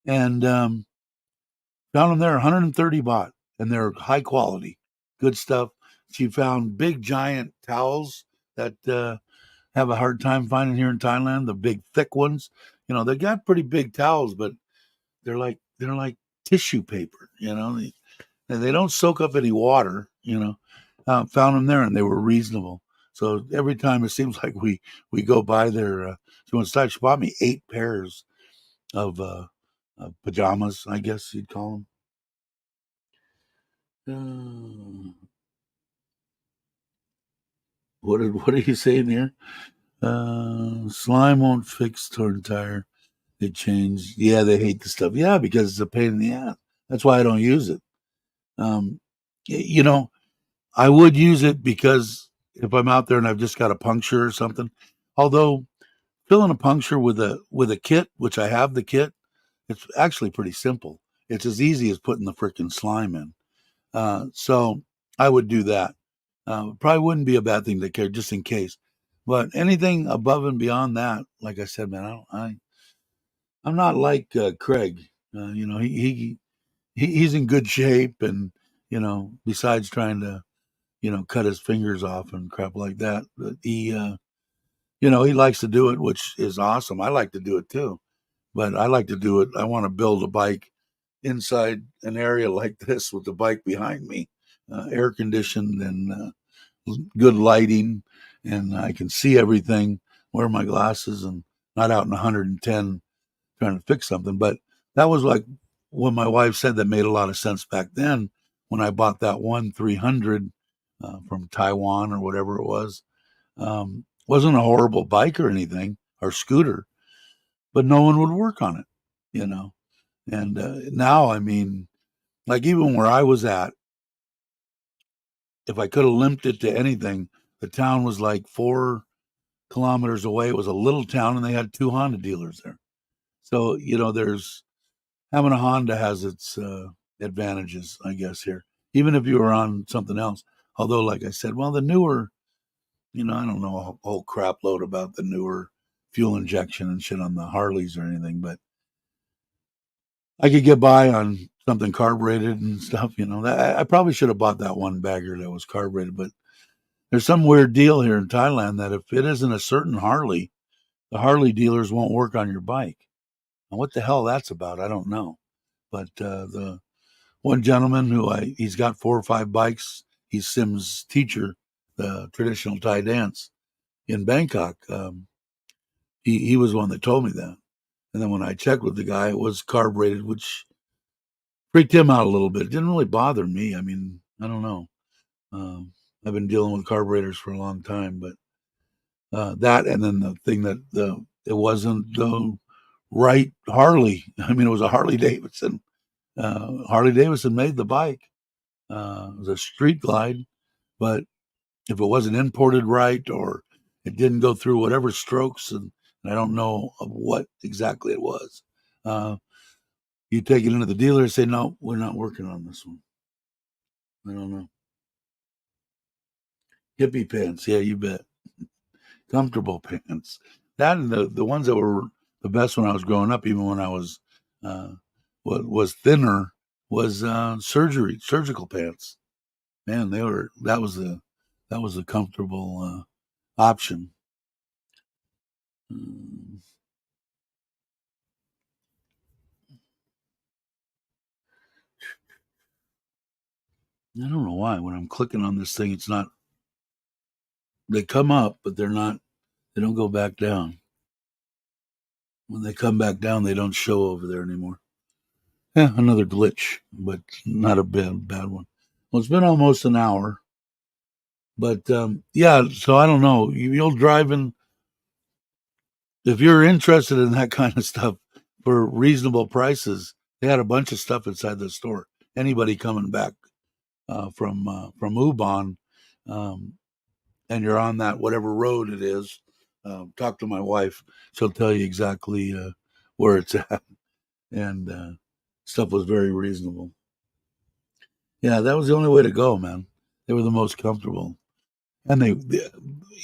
and found them there, 130 baht, and they're high quality, good stuff. She found big giant towels that have a hard time finding here in Thailand. The big thick ones, they got pretty big towels, but they're like tissue paper. They don't soak up any water. Found them there, and they were reasonable. So every time it seems like we go by there, she bought me 8 pairs of pajamas, I guess you'd call them. What are you saying here? Slime won't fix torn tire. They changed. Yeah, they hate the stuff. Yeah, because it's a pain in the ass. That's why I don't use it. Um, you know, I would use it because if I'm out there and I've just got a puncture or something. Although filling a puncture with a kit, which I have the kit, it's actually pretty simple. It's as easy as putting the freaking slime in. So I would do that. Probably wouldn't be a bad thing to carry just in case. But anything above and beyond that, like I said, man, I'm not like Craig. He's in good shape, and besides trying to cut his fingers off and crap like that, but he likes to do it, which is awesome. I like to do it too, but I like to do it. I want to build a bike inside an area like this with the bike behind me, air conditioned and good lighting, and I can see everything. Wear my glasses and not out in 110 trying to fix something. But That was like what my wife said that made a lot of sense back then when I bought that one 300 from Taiwan or whatever it was. Wasn't a horrible bike or anything or scooter, but no one would work on it, you know. And now, I mean, like even where I was at, if I could have limped it to anything, the town was like 4 kilometers away. It was a little town, and they had 2 Honda dealers there. So there's having a Honda has its advantages, I guess here. Even if you were on something else, although, like I said, well, the newer, I don't know a whole crap load about the newer fuel injection and shit on the Harleys or anything, but I could get by on something carbureted and stuff. I probably should have bought that one bagger that was carbureted, but there's some weird deal here in Thailand that if it isn't a certain Harley, the Harley dealers won't work on your bike. And what the hell that's about, I don't know. But the one gentleman he's got 4 or 5 bikes. He's Sim's teacher, the traditional Thai dance in Bangkok. He was one that told me that. And then when I checked with the guy, it was carbureted, which freaked him out a little bit. It didn't really bother me. I mean, I don't know. I've been dealing with carburetors for a long time, but that and then the thing that it wasn't the right Harley. I mean, it was a Harley Davidson. Harley Davidson made the bike. It was a street glide, but if it wasn't imported right or it didn't go through whatever strokes, and I don't know of what exactly it was, you take it into the dealer and say, no, we're not working on this one. I don't know. Hippie pants, yeah, you bet. Comfortable pants. That and the ones that were the best when I was growing up, even when I was what was thinner, was surgical pants. Man, that was a comfortable option. Mm, I don't know why when I'm clicking on this thing, it's not. They come up, but they're not. They don't go back down. When they come back down, they don't show over there anymore. Yeah, another glitch, but not a bad one. Well, it's been almost an hour, but yeah. So I don't know. You'll drive in if you're interested in that kind of stuff for reasonable prices. They had a bunch of stuff inside the store. Anybody coming back from Ubon, um, and you're on that whatever road it is, talk to my wife. She'll tell you exactly where it's at, and stuff was very reasonable. Yeah, that was the only way to go, man. They were the most comfortable, and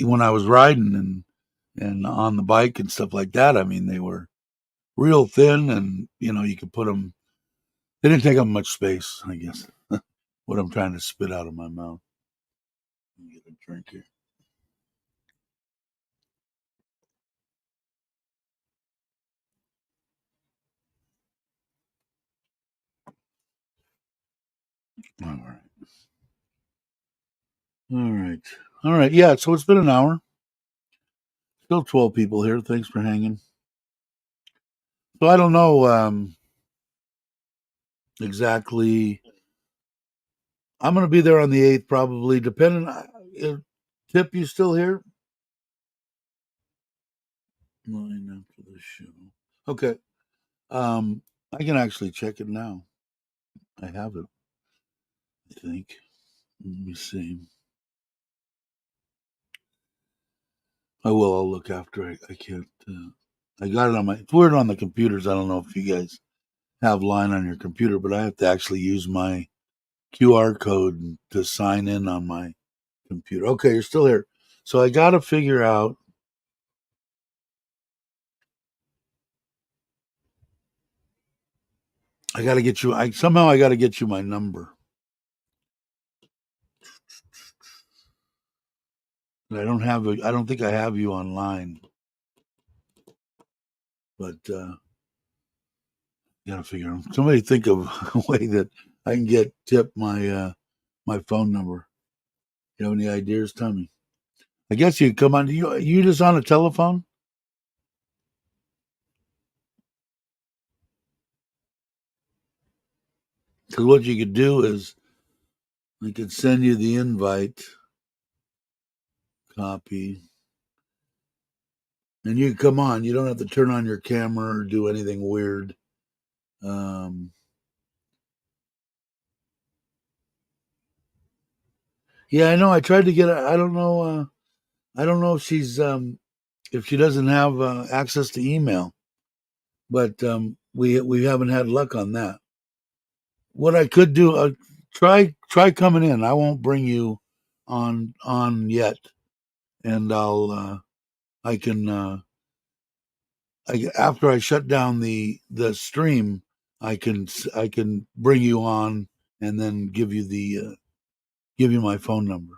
when I was riding and on the bike and stuff like that, I mean, they were real thin, and you could put them. They didn't take up much space, I guess. What I'm trying to spit out of my mouth. Let me get a drink here. All right. All right. All right. Yeah. So it's been an hour. Still 12 people here. Thanks for hanging. So I don't know exactly. I'm going to be there on the 8th, probably, depending. Tip, you still here? 9 after the show. Okay. I can actually check it now. I have it, I think. Let me see. I will. I'll look after. I can't. I got it on my. It's weird on the computers. I don't know if you guys have Line on your computer, but I have to actually use my QR code to sign in on my computer. Okay, you're still here. So I got to figure out. I got to get you. I got to get you my number. I don't have. I don't think I have you online, but got to figure out. Somebody think of a way that I can get Tip my phone number. You have any ideas, tell me. I guess you come on. You just on a telephone? Because what you could do is I could send you the invite, copy, and you can come on. You don't have to turn on your camera or do anything weird. Yeah, I know. I tried to get. I don't know. I don't know if she's if she doesn't have access to email, but we haven't had luck on that. What I could do, try coming in. I won't bring you on yet, and I can after I shut down the stream, I can bring you on and then give you my phone number.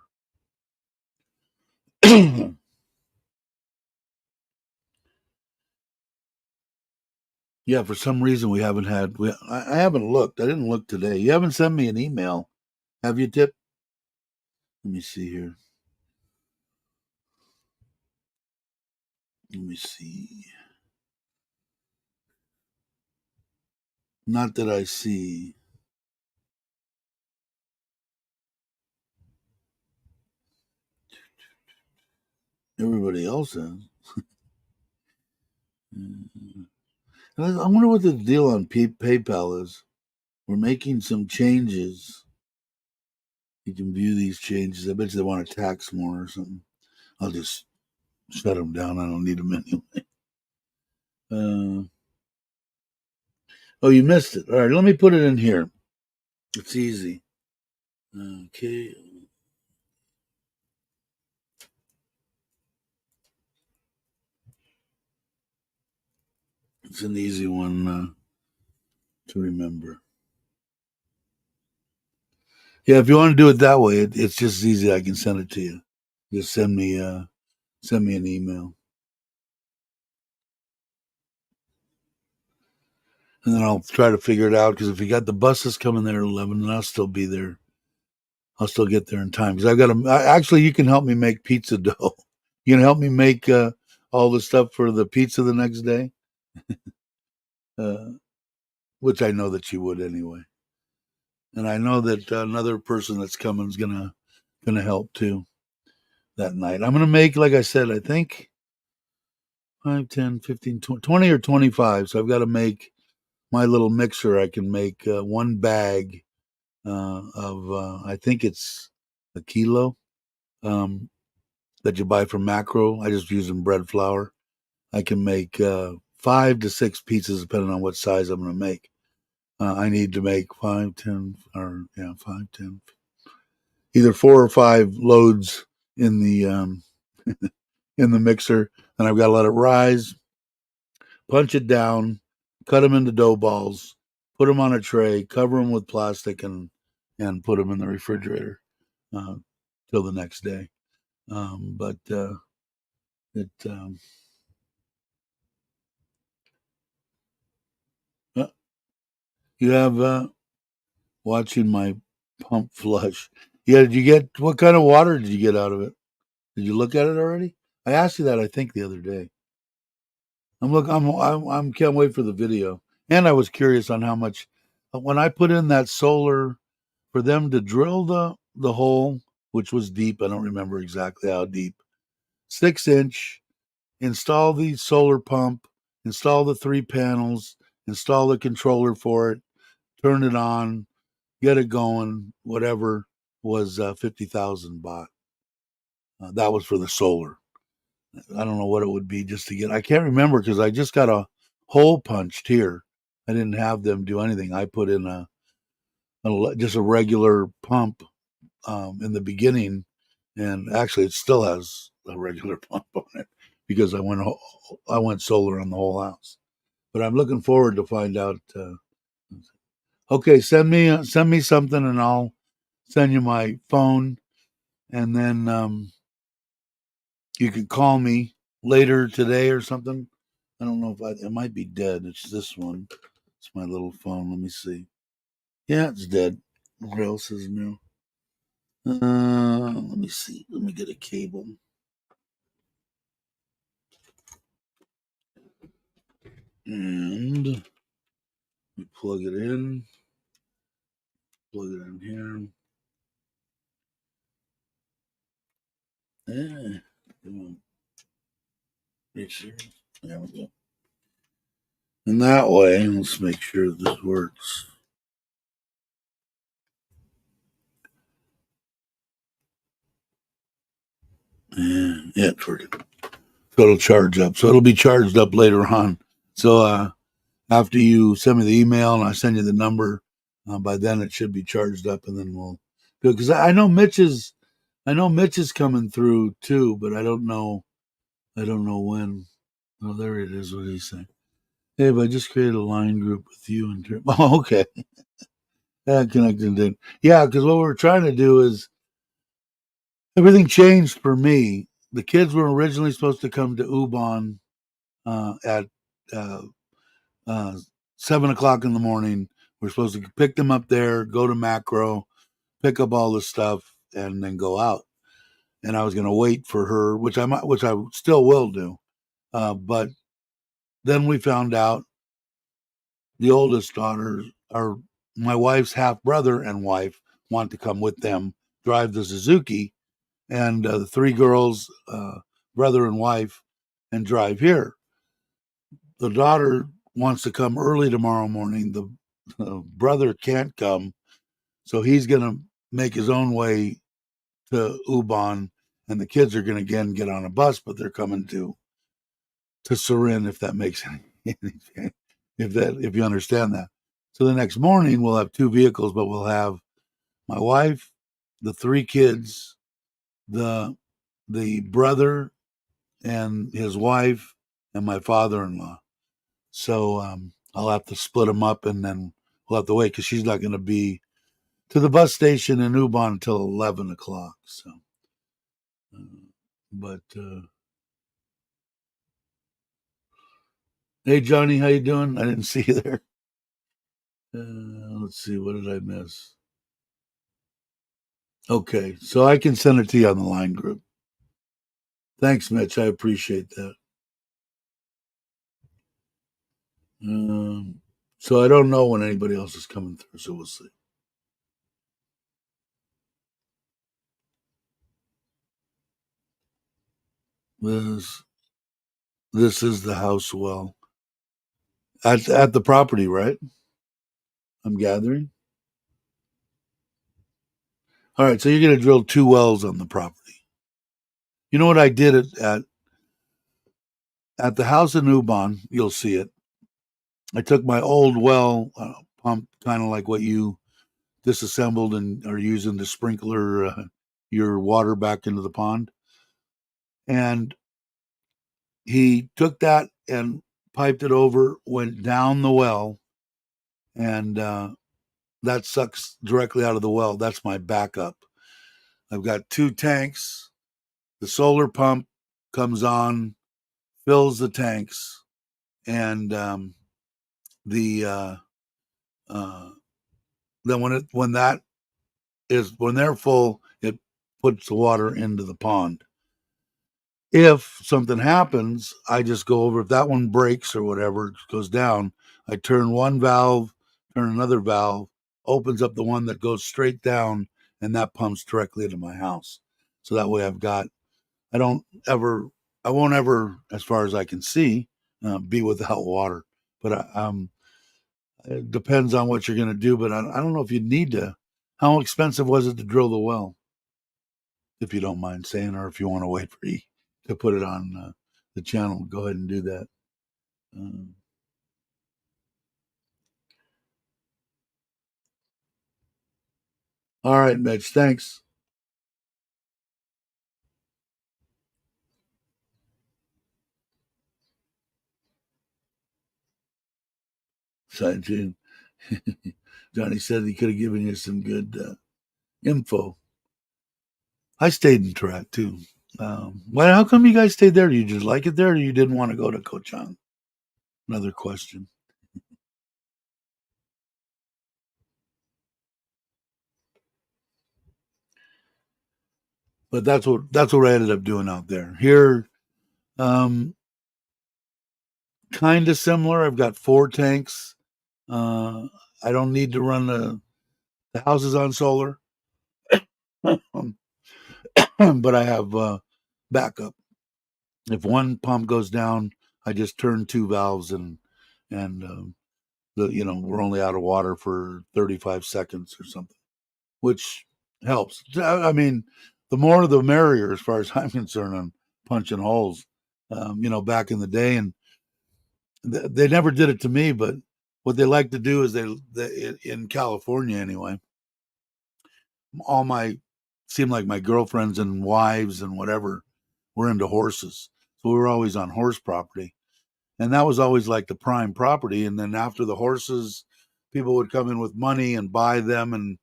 Yeah, for some reason we haven't had. I haven't looked. I didn't look today. You haven't sent me an email, have you, Tip? Let me see here. Let me see. Not that I see. Everybody else has. I wonder what the deal on PayPal is. We're making some changes. You can view these changes. I bet you they want to tax more or something. I'll just shut them down. I don't need them anyway. Oh, you missed it. All right, let me put it in here. It's easy. Okay. It's an easy one to remember. Yeah, if you want to do it that way, it's just as easy. I can send it to you. Just send me an email, and then I'll try to figure it out. Because if you got the buses coming there at 11, then I'll still be there. I'll still get there in time. Because I've got to. Actually, you can help me make pizza dough. You can help me make all the stuff for the pizza the next day, uh, which I know that you would anyway. And I know that another person that's coming is gonna help too that night. I'm gonna make, like I said, I think 5, 10, 15, 20 or 25. So I've got to make my little mixer. I can make one bag of I think it's a kilo um, that you buy from Macro. I just use them bread flour. I can make 5 to 6 pizzas depending on what size I'm going to make. I need to make 5, 10, or yeah, 5, 10, either 4 or 5 loads in the in the mixer, and I've got to let it rise, punch it down, cut them into dough balls, put them on a tray, cover them with plastic, and put them in the refrigerator uh, till the next day. But it you have watching my pump flush. Yeah, did you get what kind of water did you get out of it? Did you look at it already? I asked you that I think the other day. I'm can't wait for the video. And I was curious on how much when I put in that solar for them to drill the hole, which was deep. I don't remember exactly how deep. 6 inch. Install the solar pump. Install the 3 panels. Install the controller for it. Turn it on. Get it going. Whatever was 50,000 baht. That was for the solar. I don't know what it would be just to get. I can't remember because I just got a hole punched here. I didn't have them do anything. I put in just a regular pump in the beginning, and actually, it still has a regular pump on it because I went solar on the whole house. But I'm looking forward to find out. Okay, send me something, and I'll send you my phone, and then you can call me later today or something. I don't know if it might be dead. It's this one. It's my little phone. Let me see. Yeah, it's dead. What else is new? Let me see. Let me get a cable. And we plug it in. plug it in here. Make sure. There we go. And that way, let's make sure this works. Yeah, it's working. So it'll charge up. So it'll be charged up later on. So after you send me the email and I send you the number, by then it should be charged up, and then we'll do it. Because I know Mitch is coming through too, but I don't know when. Oh, there it is. What did he say? Hey, but I just created a line group with you and oh, okay. That connected in. Yeah, because what we're trying to do is everything changed for me. The kids were originally supposed to come to Ubon at uh, uh, 7 o'clock in the morning. We're supposed to pick them up there, go to Macro, pick up all the stuff, and then go out. And I was going to wait for her, which I still will do. But then we found out the oldest daughter, or my wife's half brother and wife, want to come with them, drive the Suzuki, and the three girls, brother and wife, and drive here. The daughter wants to come early tomorrow morning. The brother can't come, so he's going to make his own way to Ubon, and the kids are going to again get on a bus, but they're coming to Surin, if that makes any if you understand that. So the next morning we'll have two vehicles, but we'll have my wife, the three kids, the brother and his wife, and my father-in-law. So I'll have to split them up, and then we'll have to wait because she's not going to be to the bus station in Ubon until 11 o'clock. So, but hey, Johnny, how you doing? I didn't see you there. Let's see, what did I miss? Okay, so I can send it to you on the line group. Thanks, Mitch. I appreciate that. So I don't know when anybody else is coming through, so we'll see. This is the house well at the property, right? I'm gathering. All right, so you're going to drill two wells on the property. You know what I did at the house in Ubon? You'll see it. I took my old well pump, kind of like what you disassembled and are using to sprinkler your water back into the pond. And he took that and piped it over, went down the well, and that sucks directly out of the well. That's my backup. I've got two tanks. The solar pump comes on, fills the tanks, and the then when they're full, it puts the water into the pond. If something happens, I just go over. If that one breaks or whatever goes down, I turn one valve, turn another valve, opens up the one that goes straight down, and that pumps directly into my house. So that way I won't ever, as far as I can see, be without water. But it depends on what you're going to do. But I don't know if you need to. How expensive was it to drill the well? If you don't mind saying, or if you want to wait for E to put it on the channel, go ahead and do that. All right, Mitch, thanks. Johnny said he could have given you some good info. I stayed in Tarat too. How come you guys stayed there? Do you just like it there, or you didn't want to go to Kochang? Another question. But that's what I ended up doing out there. Here, kind of similar. I've got 4 tanks. I don't need to run The house is on solar, but I have backup. If one pump goes down, I just turn two valves and we're only out of water for 35 seconds or something, which helps. I mean, the more the merrier as far as I'm concerned on punching holes. Back in the day, and they never did it to me, but what they like to do is they in California anyway, all my seemed like my girlfriends and wives and whatever were into horses. So we were always on horse property. And that was always like the prime property. And then after the horses, people would come in with money and buy them and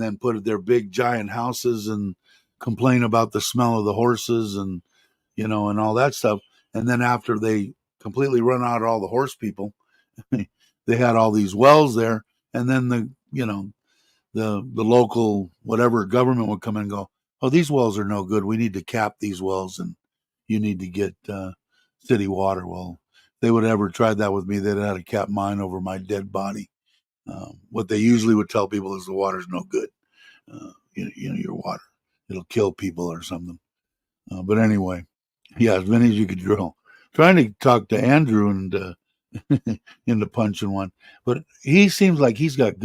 then put their big giant houses and complain about the smell of the horses and all that stuff. And then after they completely run out of all the horse people, they had all these wells there. And then the local whatever government would come in and go, oh, these wells are no good. We need to cap these wells and you need to get city water. Well, they would ever tried that with me. They'd had to cap mine over my dead body. What they usually would tell people is the water's no good. Your water, it'll kill people or something. But anyway, yeah, as many as you could drill. Trying to talk to Andrew and into punching one, but he seems like he's got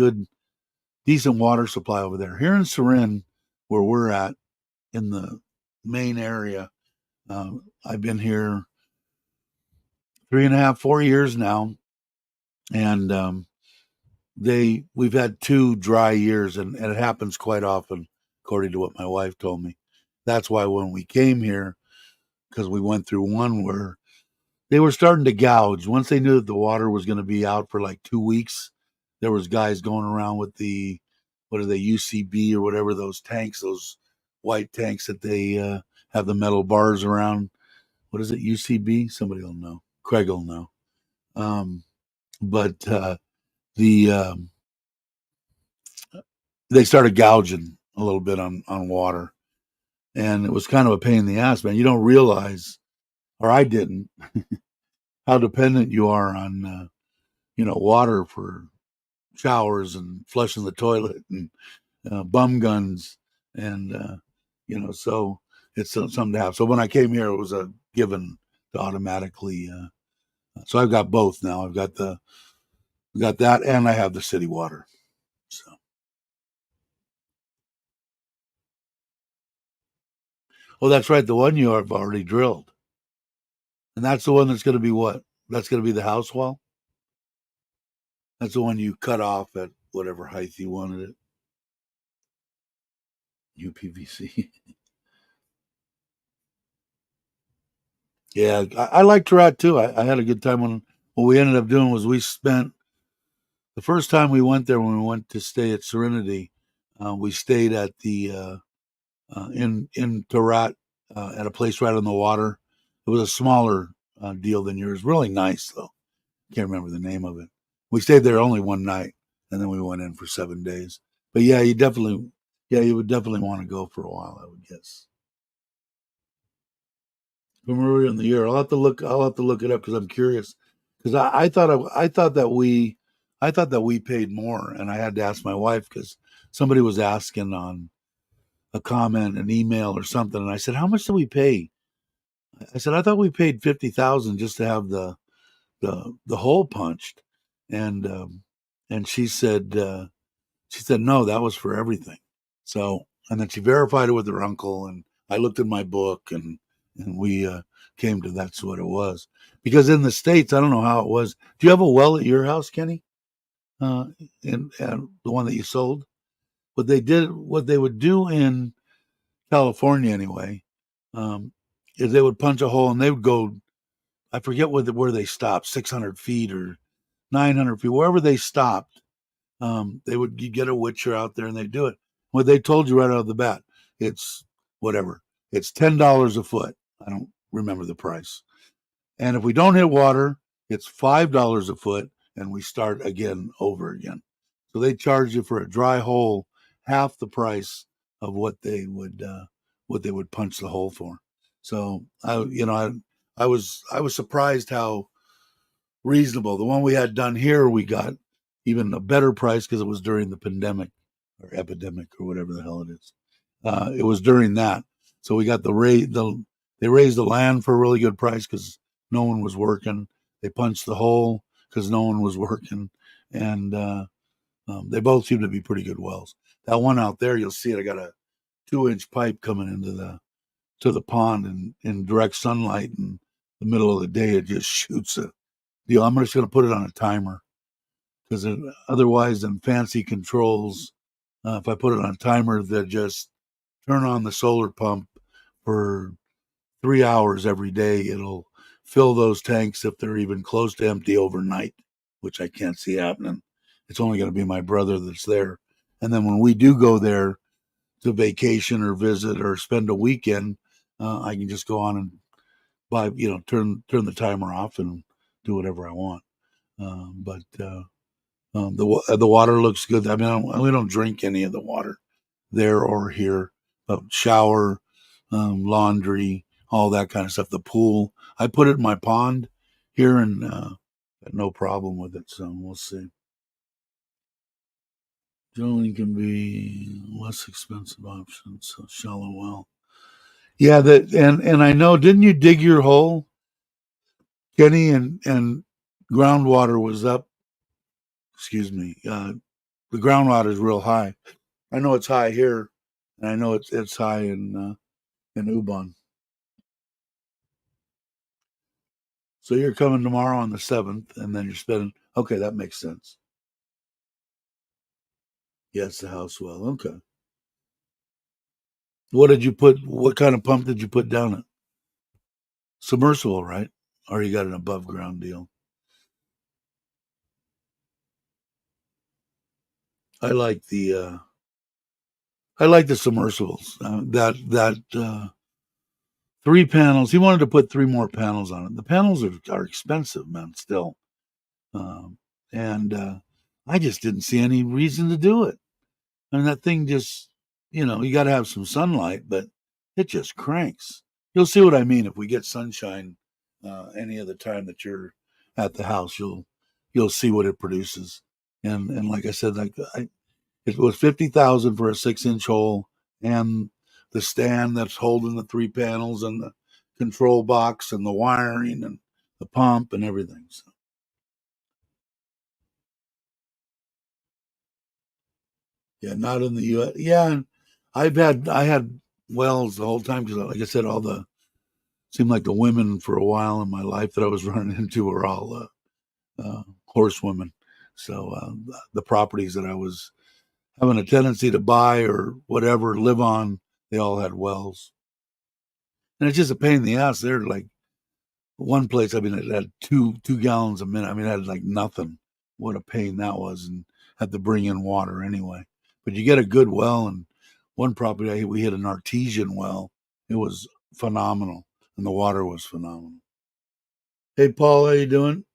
decent water supply over there. Here in Surin, where we're at in the main area, I've been here 3.5, 4 years now, and we've had 2 dry years, and it happens quite often, according to what my wife told me. That's why when we came here, because we went through one where they were starting to gouge. Once they knew that the water was going to be out for like 2 weeks, there was guys going around with what are they, UCB or whatever, those tanks, those white tanks that they have the metal bars around. What is it, UCB? Somebody will know. Craig will know. But they started gouging a little bit on water. And it was kind of a pain in the ass, man. You don't realize, or I didn't, how dependent you are on, water for showers and flushing the toilet and bum guns. And, so it's something to have. So when I came here, it was a given to automatically. So I've got both now. I've got that and I have the city water. So. Oh, that's right. The one you have already drilled. And that's the one that's going to be what? That's going to be the house wall? That's the one you cut off at whatever height you wanted it. UPVC. Yeah, I liked Rat too. I had a good time when what we ended up doing was we spent the first time we went there when we went to stay at Serenity. We stayed at the in Tarat at a place right on the water. It was a smaller deal than yours. Really nice though. Can't remember the name of it. We stayed there only one night, and then we went in for 7 days. But yeah, you would definitely want to go for a while, I would guess. From earlier in the year, I'll have to look it up because I'm curious. Because I thought that we paid more, and I had to ask my wife because somebody was asking on a comment, an email, or something, and I said, "How much did we pay?" I said, "I thought we paid 50,000 just to have the hole punched," and she said no, that was for everything. So and then she verified it with her uncle, and I looked in my book, and we came to that's what it was. Because in the States, I don't know how it was. Do you have a well at your house, Kenny? Uh, in the one that you sold? What they would do in California anyway, um, is they would punch a hole and they would go. I forget where they stopped, 600 feet or 900 feet, wherever they stopped. They would you get a witcher out there and they do it. What they told you right out of the bat, it's whatever. It's $10 a foot. I don't remember the price. And if we don't hit water, it's $5 a foot, and we start again over again. So they charge you for a dry hole half the price of what they would punch the hole for. So I was surprised how reasonable. The one we had done here, we got even a better price because it was during the pandemic. or epidemic or whatever the hell it is. It was during that. So we got they raised the land for a really good price because no one was working. They punched the hole because no one was working, and they both seem to be pretty good wells. That one out there, you'll see it. I got a 2-inch pipe coming into the pond in direct sunlight in the middle of the day. It just shoots a deal. I'm just going to put it on a timer because otherwise, in fancy controls, if I put it on a timer, that just turn on the solar pump for 3 hours every day. It'll fill those tanks if they're even close to empty overnight, which I can't see happening. It's only going to be my brother that's there. And then when we do go there to vacation or visit or spend a weekend, I can just go on and buy, turn the timer off and do whatever I want. But the water looks good. I mean, we don't drink any of the water there or here. Shower, laundry, all that kind of stuff. The pool, I put it in my pond here, and got no problem with it. So we'll see. Drilling can be less expensive option. So shallow well. Yeah, and I know. Didn't you dig your hole, Kenny? And groundwater was up. Excuse me. The groundwater is real high. I know it's high here, and I know it's high in Ubon. So you're coming tomorrow on the 7th, and then you're spending. Okay, that makes sense. Yes, the house well. Okay. What did you put? What kind of pump did you put down it? Submersible, right? Or you got an above ground deal? I like the submersibles. That 3 panels. He wanted to put 3 more panels on it. The panels are expensive, man. Still, and I just didn't see any reason to do it. I mean, that thing just, you got to have some sunlight, but it just cranks. You'll see what I mean if we get sunshine any of the time that you're at the house. You'll see what it produces. And like I said, it was 50,000 for a 6-inch hole, and the stand that's holding the 3 panels, and the control box, and the wiring, and the pump, and everything. So, yeah, not in the U.S. Yeah, I had wells the whole time because, like I said, all the seemed like the women for a while in my life that I was running into were all horsewomen. So the properties that I was having a tendency to buy or whatever live on, they all had wells, and it's just a pain in the ass. They're like one place. I mean, it had two gallons a minute. I mean, it had like nothing. What a pain that was, and had to bring in water anyway. But you get a good well, and one property we hit an artesian well. It was phenomenal, and the water was phenomenal. Hey, Paul, how you doing?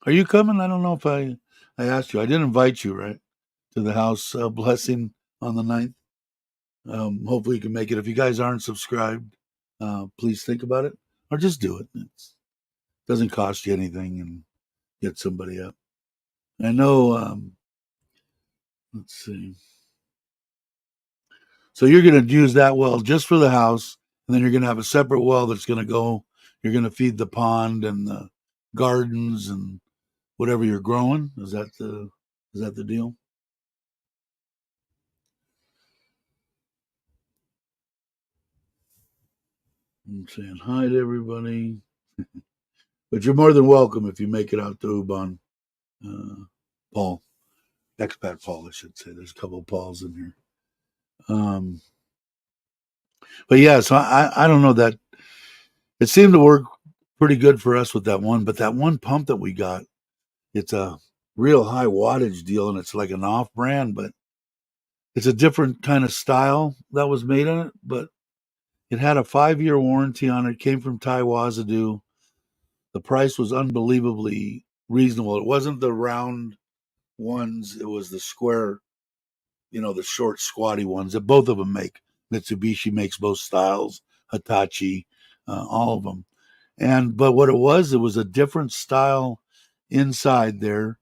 Are you coming? I don't know if I asked you. I did invite you, right, to the house blessing on the 9th. Hopefully you can make it. If you guys aren't subscribed, please think about it or just do it. It doesn't cost you anything, and get somebody up. I know. Let's see. So you're going to use that well just for the house, and then you're going to have a separate well that's going to go. You're going to feed the pond and the gardens and whatever you're growing. Is that the deal? I'm saying hi to everybody, but you're more than welcome if you make it out to Ubon. Paul, expat Paul, I should say. There's a couple of Pauls in here. But yeah, so I don't know that it seemed to work pretty good for us with that one, but that one pump that we got, it's a real high wattage deal, and it's like an off brand, but it's a different kind of style that was made on it. But it had a 5-year warranty on it. Came from Taiwazadu. The price was unbelievably reasonable. It wasn't the round ones; it was the square, the short, squatty ones that both of them make. Mitsubishi makes both styles. Hitachi, all of them. But what it was a different style inside there,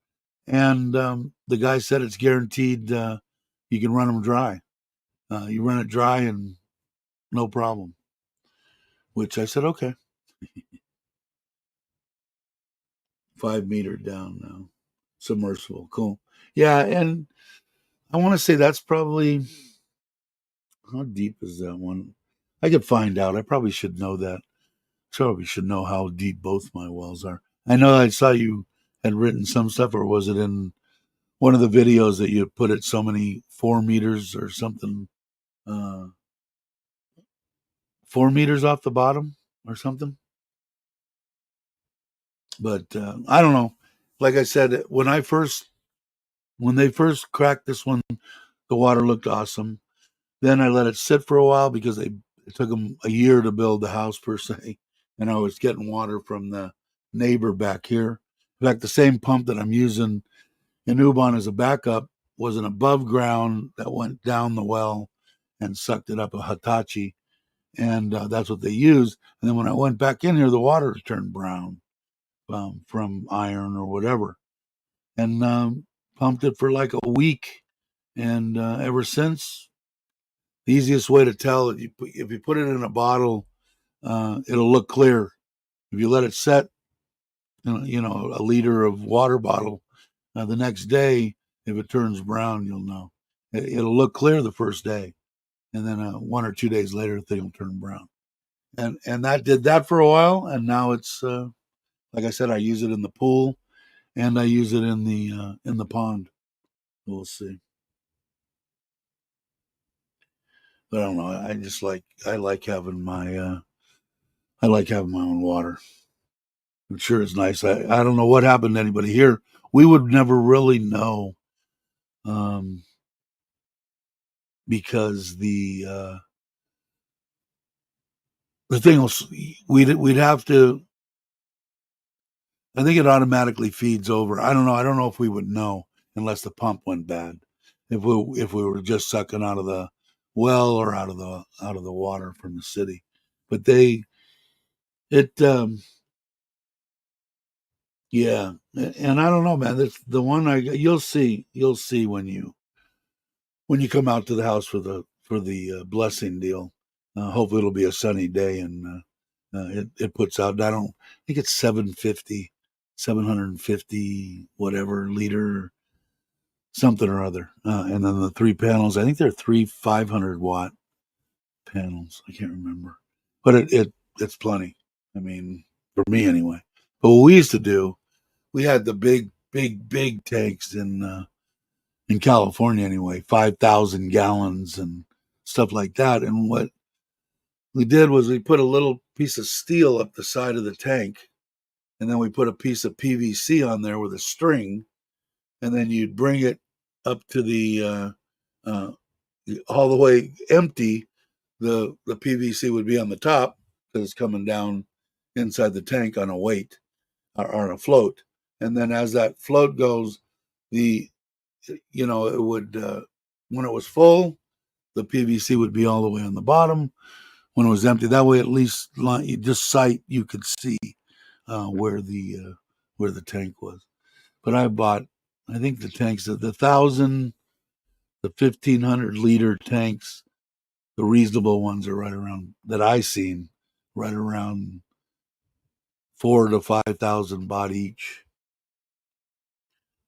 and the guy said it's guaranteed you can run them dry. You run it dry and no problem. Which I said, okay. 5 meter down now. Submersible. Cool. Yeah, and I want to say that's probably, how deep is that one? I could find out. I probably should know that. Probably should know how deep both my wells are. I know I saw you had written some stuff, or was it in one of the videos that you put it so many 4 meters or something? 4 meters off the bottom or something? But I don't know. Like I said, when they first cracked this one, the water looked awesome. Then I let it sit for a while because it took them a year to build the house per se, and I was getting water from the neighbor back here. In fact, the same pump that I'm using in Ubon as a backup was an above ground that went down the well and sucked it up, a Hitachi, and that's what they used. And then when I went back in here, the water turned brown from iron or whatever, and pumped it for like a week, and ever since, the easiest way to tell it, if you put it in a bottle, it'll look clear. If you let it set, a liter of water bottle, the next day, if it turns brown, you'll know. It'll look clear the first day, and then 1 or 2 days later, the thing will turn brown. And that did that for a while, and now it's like I said, I use it in the pool, and I use it in the pond. We'll see. But I don't know. I like having my own water. It sure is nice. I don't know what happened to anybody here. We would never really know, um, because the thing was, we'd have to. I think it automatically feeds over. I don't know. I don't know if we would know unless the pump went bad. If we were just sucking out of the well or out of the water from the city, but it yeah, and I don't know, man. That's the one you'll see when you come out to the house for the blessing deal. Hopefully it'll be a sunny day, and it puts out. I don't think it's 750 whatever liter, something or other. And then the three panels, I think they're three 500-watt panels. I can't remember, but it's plenty. I mean, for me anyway. But what we used to do, we had the big tanks in California anyway, 5,000 gallons and stuff like that. And what we did was we put a little piece of steel up the side of the tank, and then we put a piece of PVC on there with a string, and then you'd bring it up to the uh, all the way empty. The PVC would be on the top because it's coming down inside the tank on a weight or on a float, and then as that float goes, the it would when it was full, the PVC would be all the way on the bottom. When it was empty, that way at least just sight you could see where the tank was. But I think the tanks, the 1,000, the 1,500 liter tanks, the reasonable ones are right around that I seen, right around 4,000 to 5,000 baht each.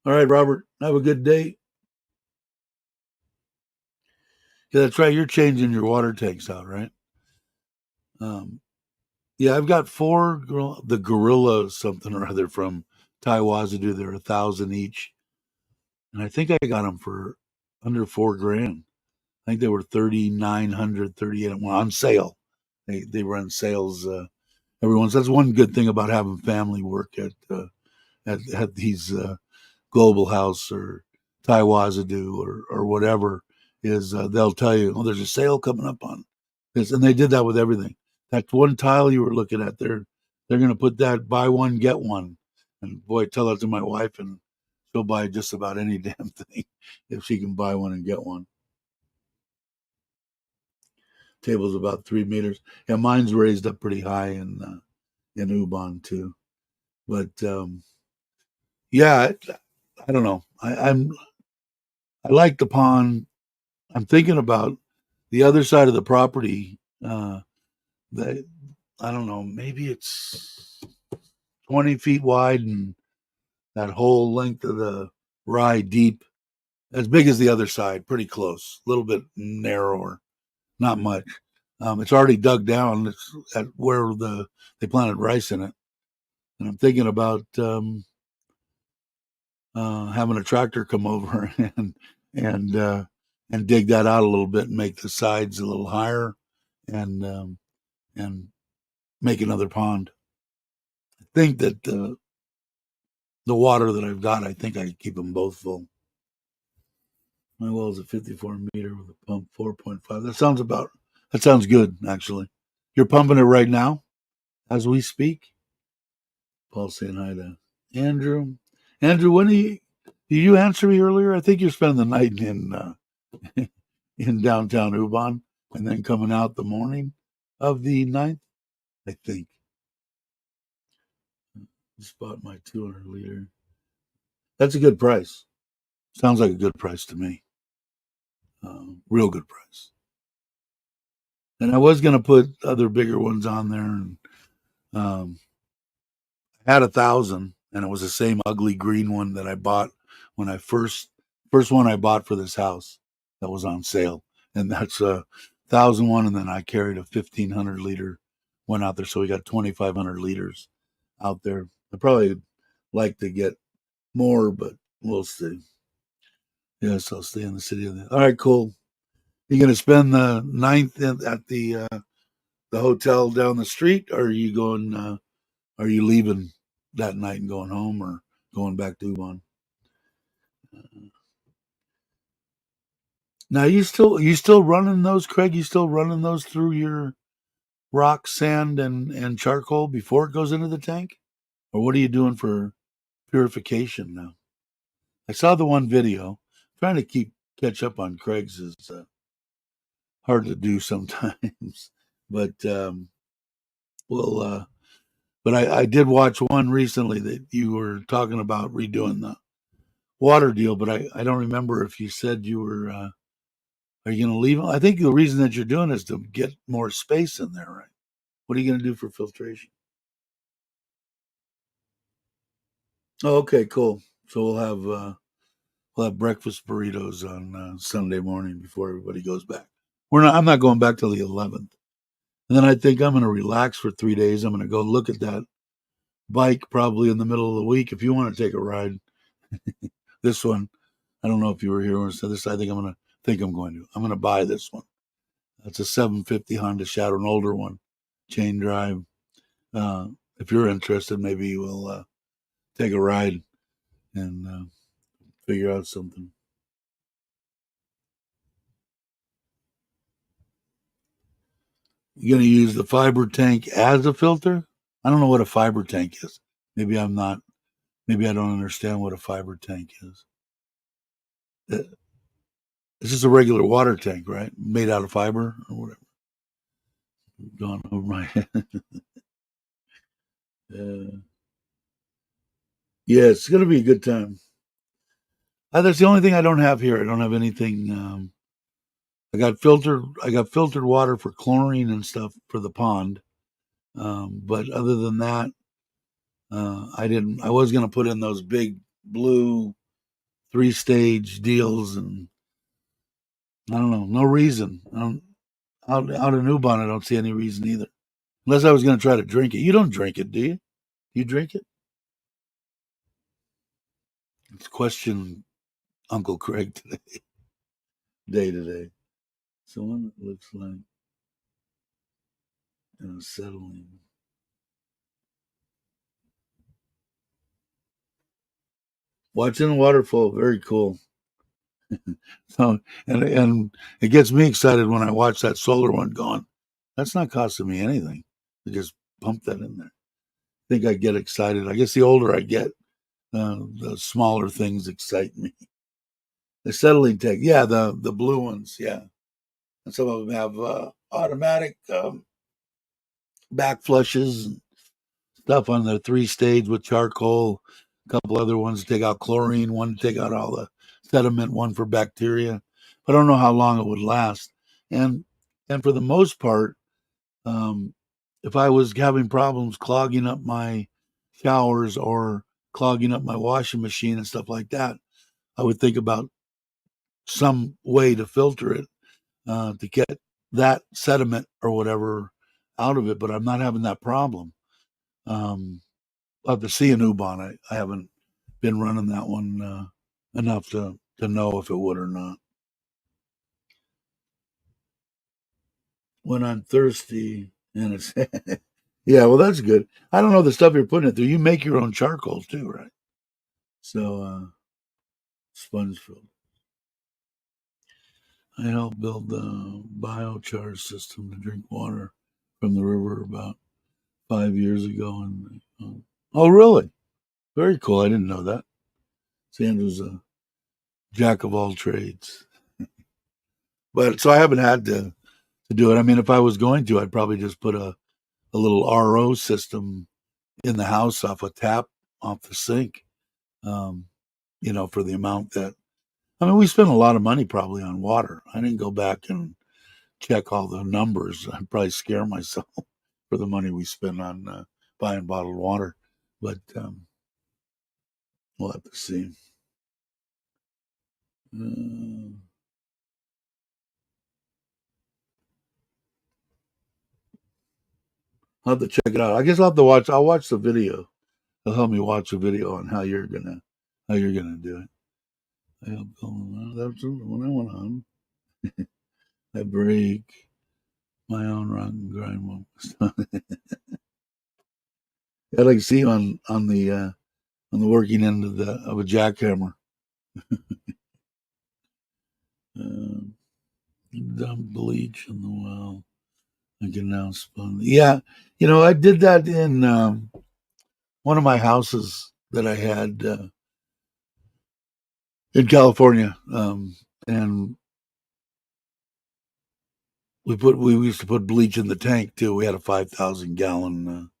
All right, Robert, have a good day. Yeah, that's right. You're changing your water tanks out, right? Um, yeah, I've got the Gorilla something or other from Taiwazadu. They're 1,000 each, and I think I got them for under $4,000. I think they were 3,900, 38 on sale. They run sales every once. That's one good thing about having family work at these Global House or Taiwazadu or whatever, is they'll tell you, oh, there's a sale coming up on this, and they did that with everything. That one tile you were looking at, they're going to put that buy one get one, and boy, tell that to my wife, and she'll buy just about any damn thing if she can buy one and get one. Table's about 3 meters. Yeah, mine's raised up pretty high in Ubon too, but yeah, I don't know. I like the pond. I'm thinking about the other side of the property. That I don't know, maybe it's 20 feet wide and that whole length of the rye deep, as big as the other side, pretty close, a little bit narrower, not much. It's already dug down. It's at where they planted rice in it, and I'm thinking about having a tractor come over and and dig that out a little bit and make the sides a little higher, and and make another pond. I think that the water that I've got, I think I can keep them both full. My well is a 54 meter with a pump 4.5. That sounds good, actually. You're pumping it right now as we speak. Paul's saying hi to Andrew. Andrew, did you answer me earlier? I think you're spending the night in downtown Ubon and then coming out the morning of the 9th, I think. Just bought my 200 liter. That's a good price. Sounds like a good price to me. Real good price. And I was going to put other bigger ones on there, and I had 1,000, and it was the same ugly green one that I bought when I first one I bought for this house that was on sale, and that's a 1,001. And then I carried a 1,500 liter one out there, so we got 2,500 liters out there. I probably like to get more, but we'll see. Yes, I'll stay in the city. All right, cool. You gonna spend the 9th at the hotel down the street, or are you going? Are you leaving that night and going home, or going back to Ubon? Now you still running those, Craig? You still running those through your rock, sand, and charcoal before it goes into the tank, or what are you doing for purification now? I saw the one video. Trying to catch up on Craig's is hard to do sometimes, but well, but I did watch one recently that you were talking about redoing the water deal, but I don't remember if you said you were. Are you going to leave them? I think the reason that you're doing is to get more space in there, right? What are you going to do for filtration? Oh, okay, cool. So we'll have breakfast burritos on Sunday morning before everybody goes back. I'm not going back till the 11th, and then I think I'm going to relax for 3 days. I'm going to go look at that bike probably in the middle of the week. If you want to take a ride, this one, I don't know if you were here when I said this. I'm going to. I'm going to buy this one. It's a 750 Honda Shadow, an older one, chain drive. If you're interested, maybe we'll take a ride and figure out something. You going to use the fiber tank as a filter? I don't know what a fiber tank is. Maybe I'm not. Maybe I don't understand what a fiber tank is. It's just a regular water tank, right? Made out of fiber or whatever. Gone over my head. Yeah, it's going to be a good time. That's the only thing I don't have here. I don't have anything. I got filtered water for chlorine and stuff for the pond. But other than that, I didn't. I was going to put in those big blue 3-stage deals, and I don't know. No reason. Out in Ubon, I don't see any reason either. Unless I was going to try to drink it. You don't drink it, do you? You drink it? It's question Uncle Craig today, day to day. So one that looks like settling. Watching the waterfall, very cool. So and it gets me excited when I watch that solar one going. That's not costing me anything. To just pump that in there. I think I get excited. I guess the older I get, the smaller things excite me. The settling tank, yeah, the blue ones, yeah. And some of them have automatic back flushes and stuff on the 3-stage with charcoal. A couple other ones to take out chlorine, one to take out all the sediment, one for bacteria. but I don't know how long it would last. And for the most part, um, if I was having problems clogging up my showers or clogging up my washing machine and stuff like that, I would think about some way to filter it to get that sediment or whatever out of it. But I'm not having that problem. I'll have to see an U-Bahn. I haven't been running that one enough to know if it would or not. When I'm thirsty and it's yeah, well that's good. I don't know the stuff you're putting it through. You make your own charcoal too, right? So sponge filled. I helped build the biochar system to drink water from the river about 5 years ago. And oh, really? Very cool. I didn't know that. Sanders a jack of all trades, but so I haven't had to do it. I mean, if I was going to, I'd probably just put a little RO system in the house off a tap off the sink. Um, for the amount that I mean, we spend a lot of money probably on water. I didn't go back and check all the numbers. I'd probably scare myself for the money we spend on buying bottled water. But we'll have to see. I'll have to check it out. I guess I'll have to watch. I'll watch the video. They'll help me watch a video on how you're gonna do it. That's when I went on. I break my own rock and grind moments. I like to see on the working end of a jackhammer. Dump bleach in the well. I can now spun. Yeah, I did that in one of my houses that I had in California, and we used to put bleach in the tank too. We had a 5,000 gallon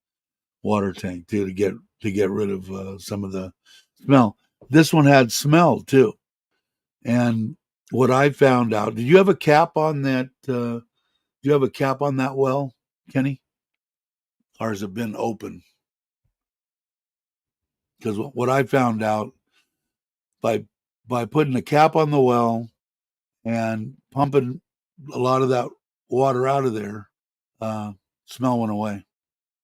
water tank too to get rid of some of the smell. This one had smell too, and what I found out. Did you have a cap on that? Do you have a cap on that well, Kenny, or has it been open? Because what I found out by putting a cap on the well and pumping a lot of that water out of there, smell went away.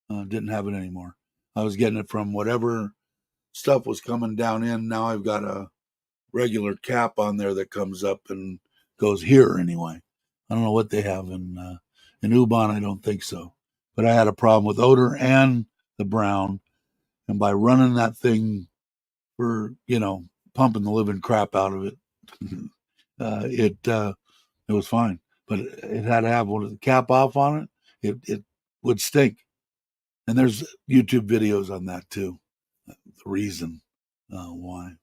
Didn't have it anymore. I was getting it from whatever stuff was coming down in. Now I've got a regular cap on there that comes up and goes here anyway. I don't know what they have in U-Bahn. I don't think so. But I had a problem with odor and the brown, and by running that thing for pumping the living crap out of it, it was fine. But it had to have the cap off on it. It would stink. And there's YouTube videos on that too. The reason why.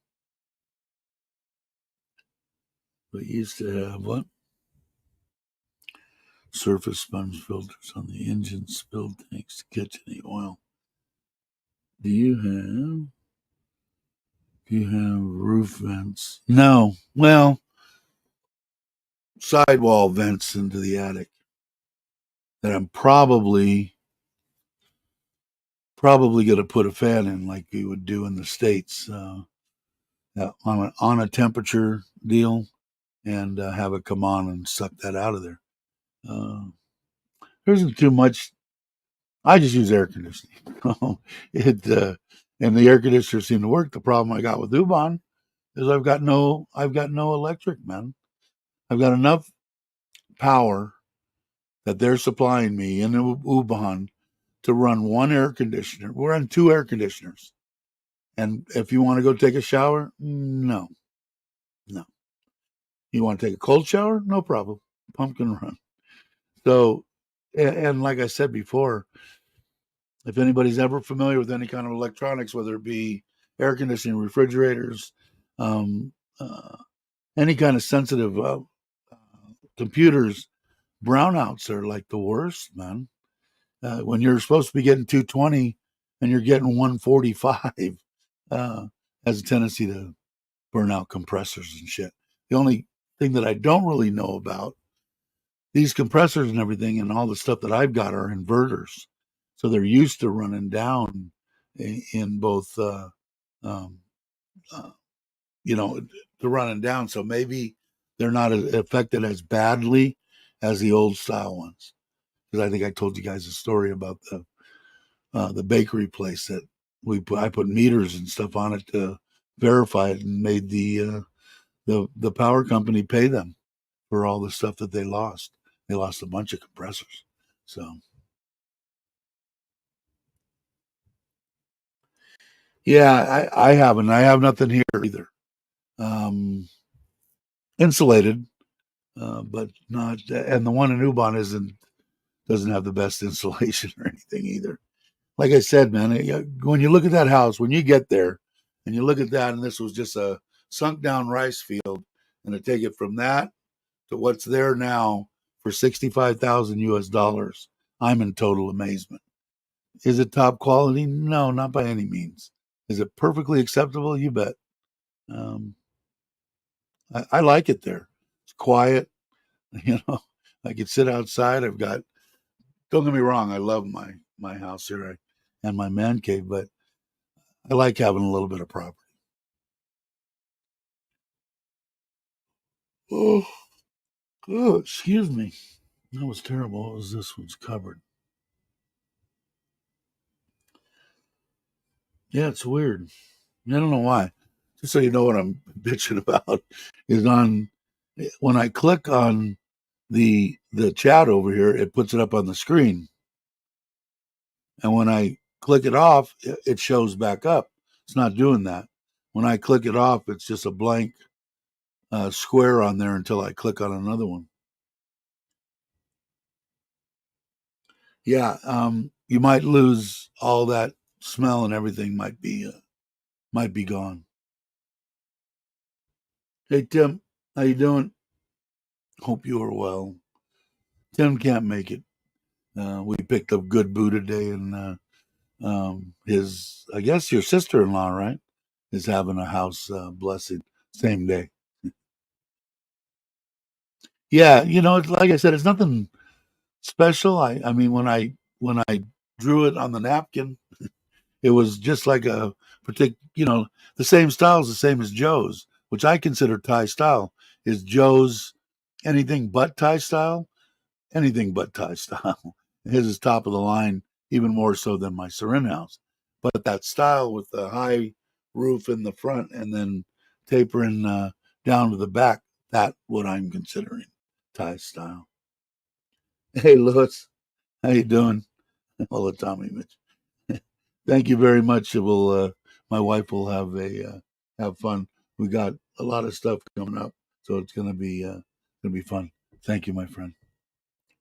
We used to have what? Surface sponge filters on the engine spill tanks to catch any oil. Do you have roof vents? No. Well, sidewall vents into the attic that I'm probably going to put a fan in like you would do in the States on a temperature deal and have it come on and suck that out of there. There isn't too much. I just use air conditioning. And the air conditioner seemed to work. The problem I got with U-Bahn is I've got no electric, man. I've got enough power that they're supplying me in U-Bahn to run one air conditioner. We're on two air conditioners. And if you want to go take a shower, no. You want to take a cold shower? No problem. Pump can run. So, and like I said before, if anybody's ever familiar with any kind of electronics, whether it be air conditioning, refrigerators, um, uh, any kind of sensitive computers, brownouts are like the worst, man. When you're supposed to be getting 220 and you're getting 145, has a tendency to burn out compressors and shit. The only thing that I don't really know about, these compressors and everything and all the stuff that I've got are inverters. So they're used to running down in both, um, uh, to running down. So maybe they're not affected as badly as the old style ones. Because I think I told you guys a story about the bakery place that I put meters and stuff on it to verify it and made the power company pay them for all the stuff that they lost. They lost a bunch of compressors. So yeah, I haven't. I have nothing here either. Um, insulated, but not. And the one in Ubon doesn't have the best insulation or anything either. Like I said, man, when you look at that house, when you get there, and you look at that, and this was just a sunk down rice field, and to take it from that to what's there now for 65,000 US dollars, I'm in total amazement. Is it top quality? No, not by any means. Is it perfectly acceptable? You bet. Um, I like it there. It's quiet. You know, I could sit outside. I've got. Don't get me wrong. I love my house here and my man cave, but I like having a little bit of property. Oh, oh, excuse me. That was terrible. What was this one's covered? Yeah, it's weird. I don't know why. Just so you know what I'm bitching about is on when I click on the chat over here, it puts it up on the screen. And when I click it off, it shows back up. It's not doing that. When I click it off, it's just a blank square on there until I click on another one. Yeah, you might lose all that smell and everything might be gone. Hey Tim, how you doing? Hope you are well. Tim can't make it. We picked up good boo today, and his I guess your sister-in-law, right, is having a house blessing same day. Yeah, it's like I said, it's nothing special. I mean, when I drew it on the napkin, it was just like a particular, the same style is the same as Joe's, which I consider Thai style. Is Joe's anything but Thai style? Anything but Thai style. His is top of the line, even more so than my Serin house. But that style with the high roof in the front and then tapering down to the back, that what I'm considering Thai style. Hey, Louis, how you doing? Well, Tommy Mitch. Thank you very much. My wife will have fun. We got a lot of stuff coming up, so it's gonna be fun. Thank you, my friend.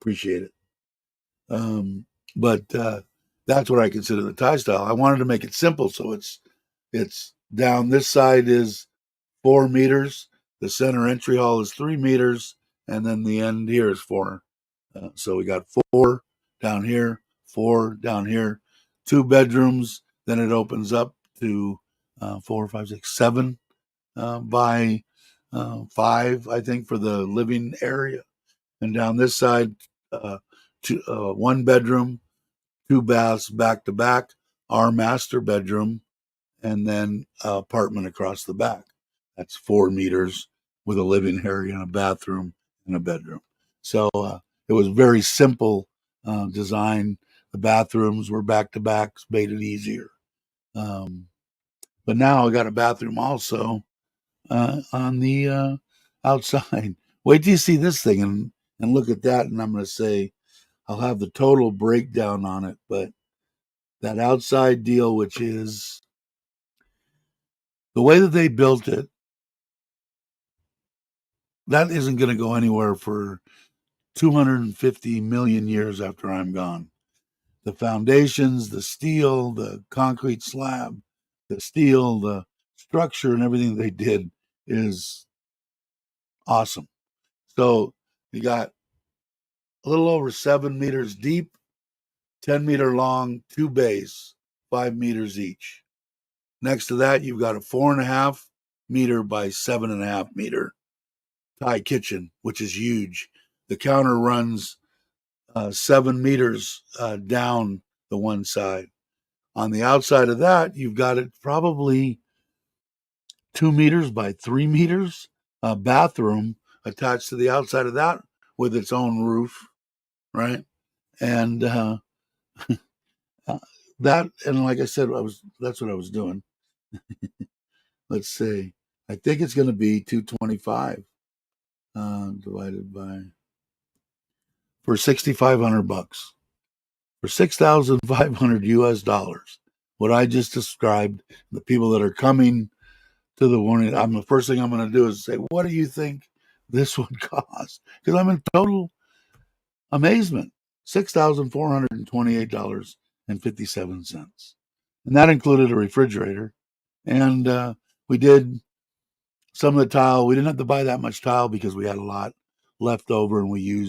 Appreciate it. But that's what I consider the Thai style. I wanted to make it simple, so it's down. This side is 4 meters. The center entry hall is 3 meters, and then the end here is 4. So we got 4 down here, 4 down here, 2 bedrooms. Then it opens up to 4, 5, 6, 7 by 5, I think, for the living area. And down this side, uh, 1 bedroom, 2 baths back to back, our master bedroom, and then apartment across the back. That's 4 meters with a living area and a bathroom and a bedroom. So it was very simple design. The bathrooms were back to back, made it easier. Um, but now I got a bathroom also on the outside. Wait till you see this thing and look at that, and I'm going to say I'll have the total breakdown on it. But that outside deal, which is the way that they built it, that isn't going to go anywhere for 250 million years after I'm gone. The foundations, the steel, the concrete slab, the steel, the structure, and everything they did is awesome. So you got a little over 7 meters deep, 10-meter long, 2 bays, 5 meters each. Next to that, you've got a 4.5 meter by 7.5 meter Thai kitchen, which is huge. The counter runs 7 meters down the one side. On the outside of that, you've got it probably 2 meters by 3 meters, a bathroom attached to the outside of that with its own roof, right? And that, and like I said, that's what I was doing. Let's see, I think it's going to be 225 divided by for $6,500 for 6,500 US dollars. What I just described, the people that are coming to the warning, the first thing I'm going to do is say, what do you think this would cost? Because I'm in total amazement. $6,428.57. And that included a refrigerator. And we did some of the tile. We didn't have to buy that much tile because we had a lot left over, and we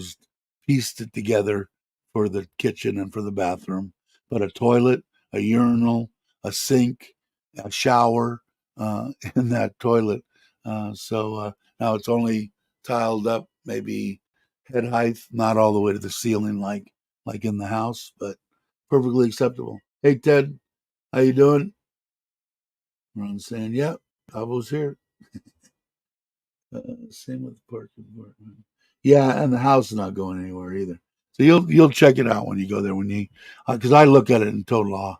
pieced it together for the kitchen and for the bathroom. But a toilet, a urinal, a sink, a shower in that toilet. So now it's only tiled up, maybe head height, not all the way to the ceiling like in the house, but perfectly acceptable. Hey Ted, how you doing? Ron saying, yep, Pablo's here. Same with the parking department. Yeah, and the house is not going anywhere either. So you'll check it out when you go there. Because I look at it in total awe.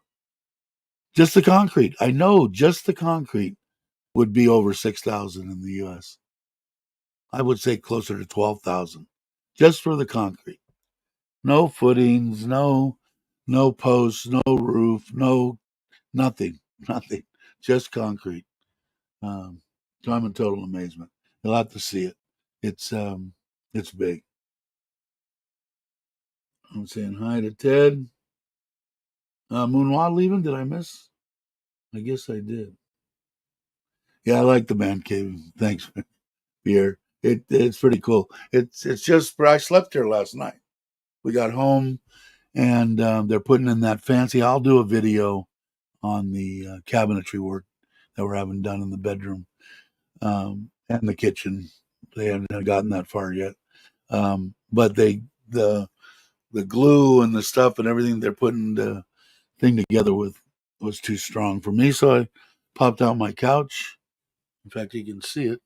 Just the concrete. I know just the concrete would be over 6,000 in the U.S. I would say closer to 12,000 just for the concrete. No footings, no posts, no roof, no nothing, just concrete. So I'm in total amazement. You'll have to see it. It's big. I'm saying hi to Ted. Moonwa leaving? Did I miss? I guess I did. Yeah, I like the man cave. Thanks, Pierre. It's pretty cool. It's just I slept here last night. We got home and they're putting in that fancy. I'll do a video on the cabinetry work that we're having done in the bedroom and the kitchen. They haven't gotten that far yet, but the glue and the stuff and everything they're putting the thing together with was too strong for me. So I popped out my couch. In fact, you can see it.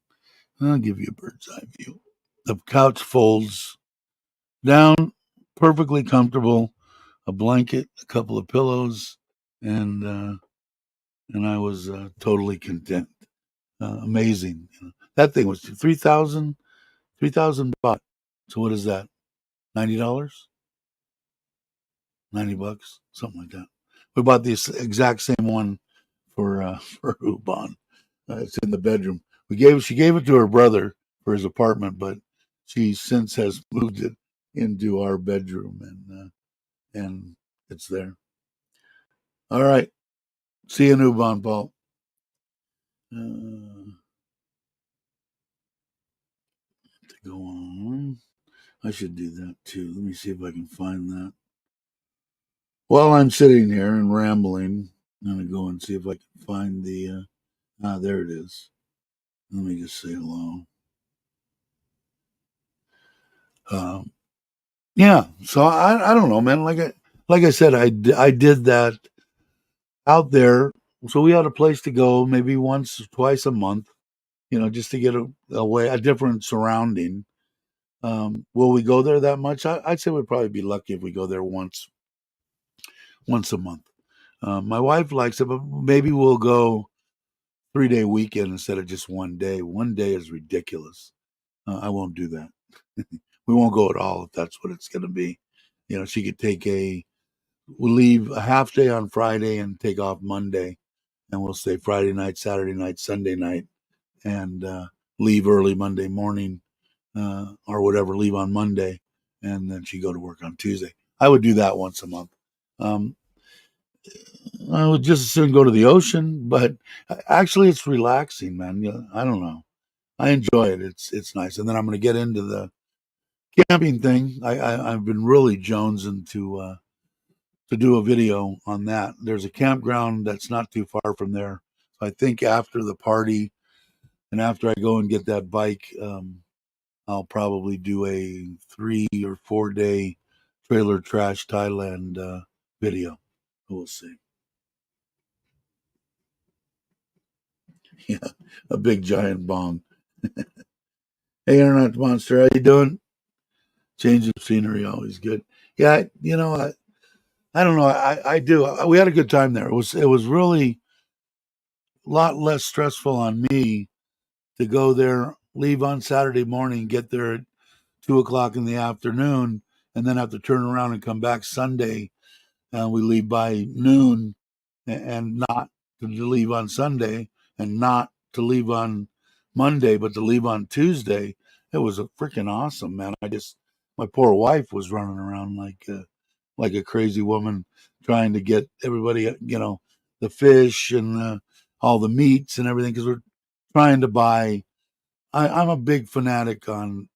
I'll give you a bird's eye view. The couch folds down, perfectly comfortable. A blanket, a couple of pillows, and I was totally content. Amazing. That thing was 3,000 baht. So what is that? $90? $90, something like that. We bought the exact same one for Uban. It's in the bedroom. She gave it to her brother for his apartment, but she since has moved it into our bedroom, and it's there. All right. See you in Uban, Paul. To go on. I should do that too. Let me see if I can find that. While I'm sitting here and rambling, I'm going to go and see if I can find the. There it is. Let me just say hello. Yeah. So I don't know, man. Like I said, I did that out there. So we had a place to go maybe once or twice a month, just to get a different surrounding. Will we go there that much? I'd say we'd probably be lucky if we go there once a month. My wife likes it, but maybe we'll go 3-day weekend instead of just one day. One day is ridiculous. I won't do that. We won't go at all if that's what it's going to be. She could we'll leave a half day on Friday and take off Monday, and we'll stay Friday night, Saturday night, Sunday night, and leave early Monday morning or whatever, leave on Monday, and then she'd go to work on Tuesday. I would do that once a month. I would just as soon go to the ocean, but actually it's relaxing, man. I don't know. I enjoy it. It's nice. And then I'm going to get into the camping thing. I've been really jonesing to do a video on that. There's a campground that's not too far from there. I think after the party and after I go and get that bike I'll probably do a 3 or 4 day trailer trash Thailand video. We'll see. Yeah, a big giant bong. Hey, Internet Monster, how you doing? Change of scenery, always good. Yeah, I don't know. I do. We had a good time there. It was really a lot less stressful on me to go there, leave on Saturday morning, get there at 2 o'clock in the afternoon, and then have to turn around and come back Sunday. We leave by noon, and not to leave on Sunday, and not to leave on Monday, but to leave on Tuesday. It was a freaking awesome, man. My poor wife was running around like a crazy woman trying to get everybody, the fish and all the meats and everything, because we're trying to buy. I'm a big fanatic on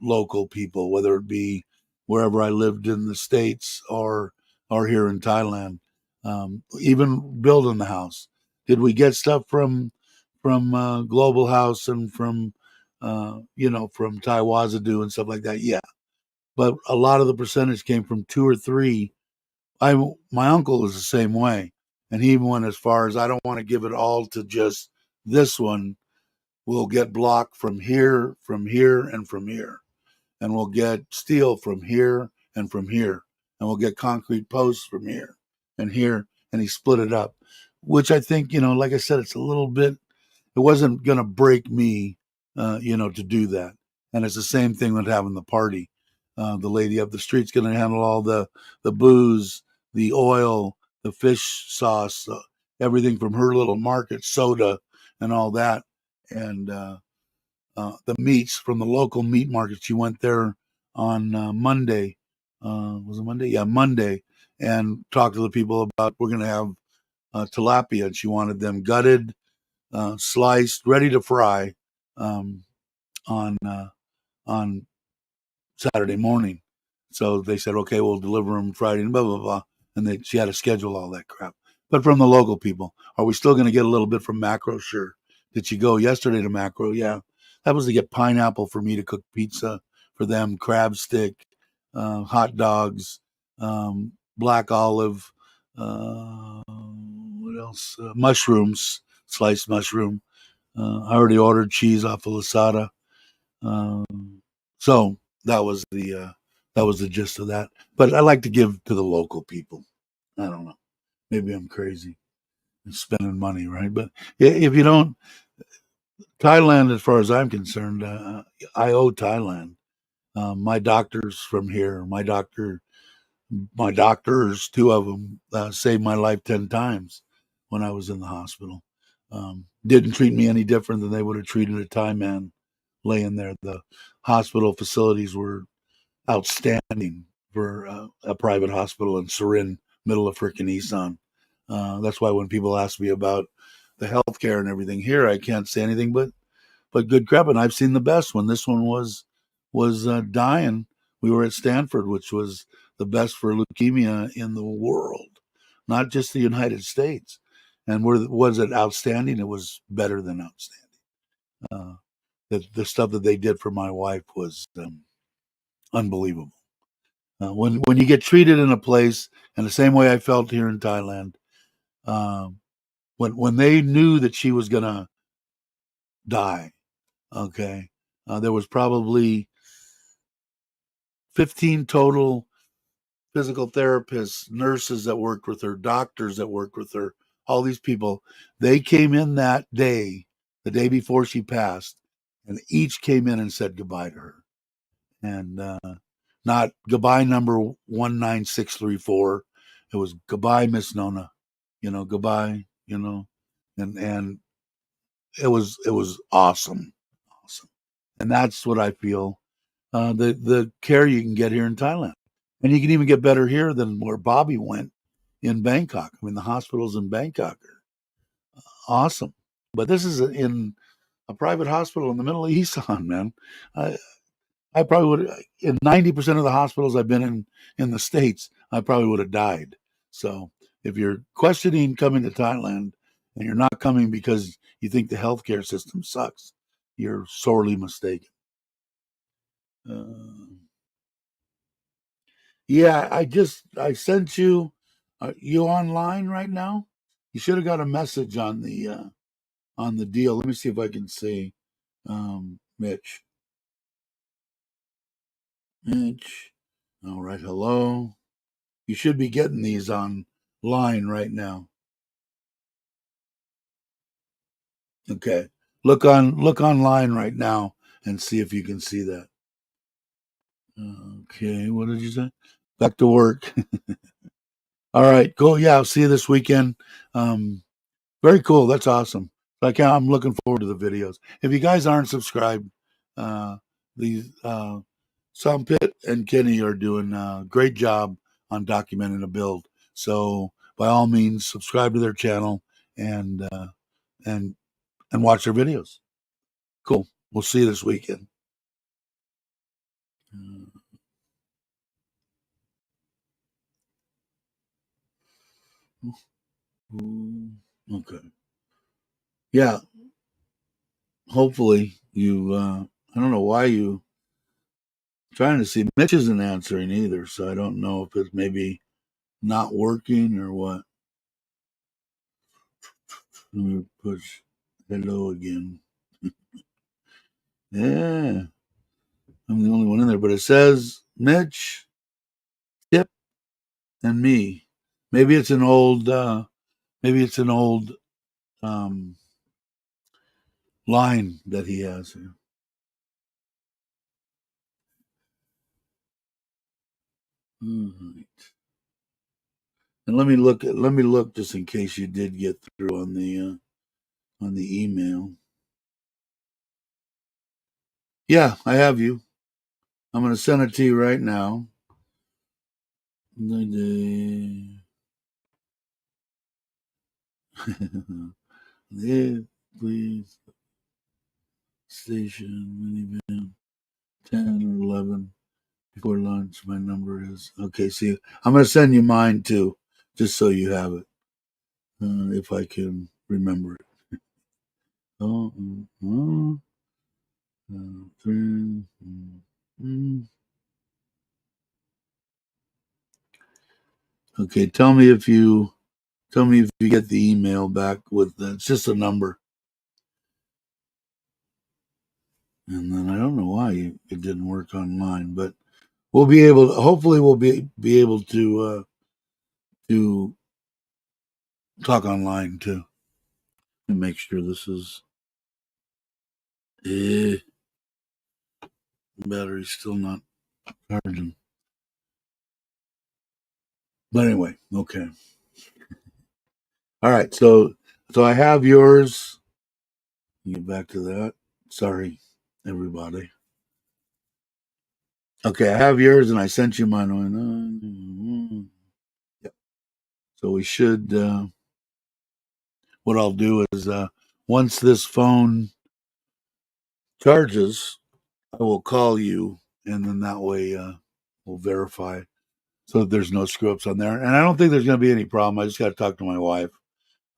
local people, whether it be wherever I lived in the States or here in Thailand. Even building the house, did we get stuff from Global House and from Taiwazadu and stuff like that? Yeah, but a lot of the percentage came from two or three. My uncle is the same way, and he even went as far as, I don't want to give it all to just this one. We'll get block from here, and from here, and we'll get steel from here and from here, and we'll get concrete posts from here and here, and he split it up, which I think, like I said, it's a little bit. It wasn't going to break me, to do that. And it's the same thing with having the party. The lady up the street's going to handle all the booze, the oil, the fish sauce, everything from her little market, soda, and all that. And the meats from the local meat market. She went there on Monday. Was it Monday? Yeah, Monday, and talked to the people about, we're going to have tilapia, and she wanted them gutted, sliced, ready to fry, um, on on Saturday morning. So they said, okay, we'll deliver them Friday, and blah blah blah. And she had to schedule all that crap. But from the local people, are we still going to get a little bit from Macro? Sure. Did she go yesterday to Macro? Yeah, that was to get pineapple for me to cook pizza for them, crab stick, hot dogs, black olive, what else? Mushrooms, sliced mushroom. I already ordered cheese off of Lasada. So that was the gist of that. But I like to give to the local people. I don't know. Maybe I'm crazy and spending money, right? But if you don't, Thailand, as far as I'm concerned, I owe Thailand. My doctors from here, my doctors, two of them, saved my life 10 times when I was in the hospital. Didn't treat me any different than they would have treated a Thai man laying there. The hospital facilities were outstanding for a private hospital in Surin, middle of frickin' Isan. That's why when people ask me about the healthcare and everything here, I can't say anything but good crap. And I've seen the best. When this one was dying, we were at Stanford, which was the best for leukemia in the world, not just the United States. And was it outstanding? It was better than outstanding. Uh, the stuff that they did for my wife was unbelievable. When you get treated in a place, and the same way I felt here in Thailand, um, when they knew that she was gonna die, okay, there was probably 15 total physical therapists, nurses that worked with her, doctors that worked with her, all these people. They came in that day, the day before she passed, and each came in and said goodbye to her. And not goodbye number 19634. It was goodbye, Miss Nona. Goodbye. And it was awesome, awesome. And that's what I feel. The care you can get here in Thailand, and you can even get better here than where Bobby went in Bangkok. I mean, the hospitals in Bangkok are awesome, but this is in a private hospital in the middle of Isan, man. I, I probably would, in 90% of the hospitals I've been in the States, I probably would have died. So if you're questioning coming to Thailand and you're not coming because you think the healthcare system sucks, you're sorely mistaken. Yeah, I sent you. You online right now? You should have got a message on the deal. Let me see if I can see. Mitch. Mitch. All right. Hello. You should be getting these online right now. Okay. Look online right now and see if you can see that. Okay. What did you say? Back to work. All right. Cool. Yeah. I'll see you this weekend. Um, Very cool. That's awesome. I'm looking forward to the videos. If you guys aren't subscribed, these Sam Pitt and Kenny are doing a great job on documenting a build. So by all means, subscribe to their channel and and and watch their videos. Cool. We'll see you this weekend. Okay. Yeah. Hopefully you. I don't know why you trying to see. Mitch isn't answering either, so I don't know if it's maybe not working or what. Let me push hello again. Yeah, I'm the only one in there, but it says Mitch, Tip, and me. Maybe it's an old, maybe it's an old um, line that he has here. All right. And let me look just in case you did get through on the email. Yeah, I have you. I'm going to send it to you right now. Yeah, please. Station minivan 10 or 11 before lunch. My number is okay. See, I'm going to send you mine too, just so you have it, if I can remember it. Oh, three, okay. Tell me if you get the email back with it's just a number, and then I don't know why it didn't work online, but we'll be able. Hopefully, we'll be able to talk online too and make sure this is. Battery's still not charging. But anyway, okay. All right. So I have yours. Get back to that. Sorry, everybody. Okay, I have yours, and I sent you mine. Yep. So we should. What I'll do is once this phone charges, I will call you, and then that way we'll verify so that there's no screw ups on there. And I don't think there's going to be any problem. I just got to talk to my wife.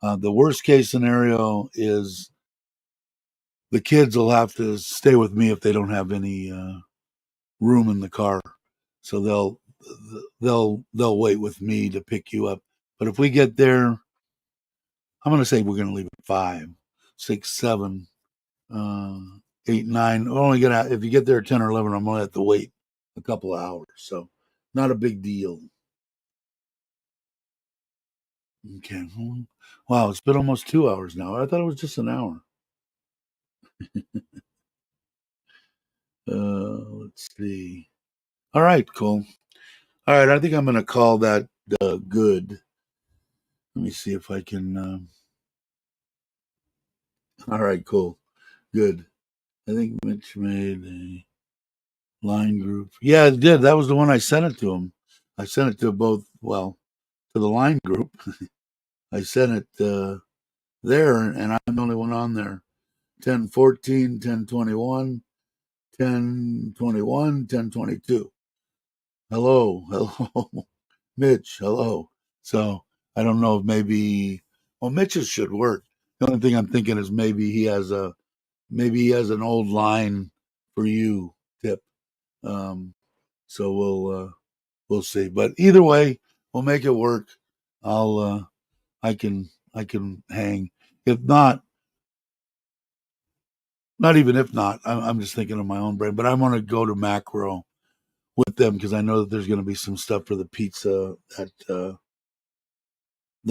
The worst case scenario is the kids will have to stay with me if they don't have any room in the car. So they'll wait with me to pick you up. But if we get there, I'm going to say we're going to leave at 5, 6, 7, 8, 9. We're only gonna if you get there at 10 or 11, I'm going to have to wait a couple of hours. So not a big deal. Okay. Wow, it's been almost 2 hours now. I thought it was just an hour. Let's see. All right, cool. All right, I think I'm going to call that good. Let me see if I can. All right, cool. Good. I think Mitch made a line group. Yeah, it did. That was the one I sent it to him. I sent it to both, well, to the line group. I sent it there, and I'm the only one on there. 10:14, 10:21, 10:21, 10:22. Hello, hello, Mitch, hello. So I don't know if maybe, well, Mitch's should work. The only thing I'm thinking is maybe he has an old line for you, Tip. So we'll see. But either way, we'll make it work. I can hang. If not, not even if not, I'm just thinking of my own brain. But I want to go to Macro with them because I know that there's going to be some stuff for the pizza that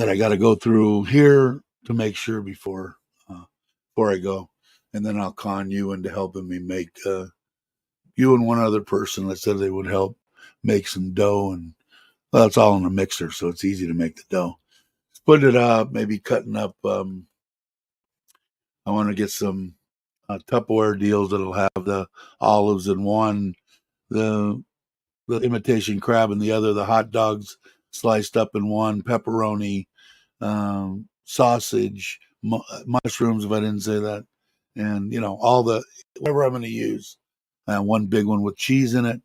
I got to go through here to make sure before I go, and then I'll con you into helping me make you and one other person that said they would help make some dough, and well, it's all in a mixer, so it's easy to make the dough. Put it up, maybe cutting up. I want to get some Tupperware deals that'll have the olives in one, the imitation crab in the other, the hot dogs sliced up in one, pepperoni, sausage, mushrooms, if I didn't say that, and all the whatever I'm going to use. One big one with cheese in it,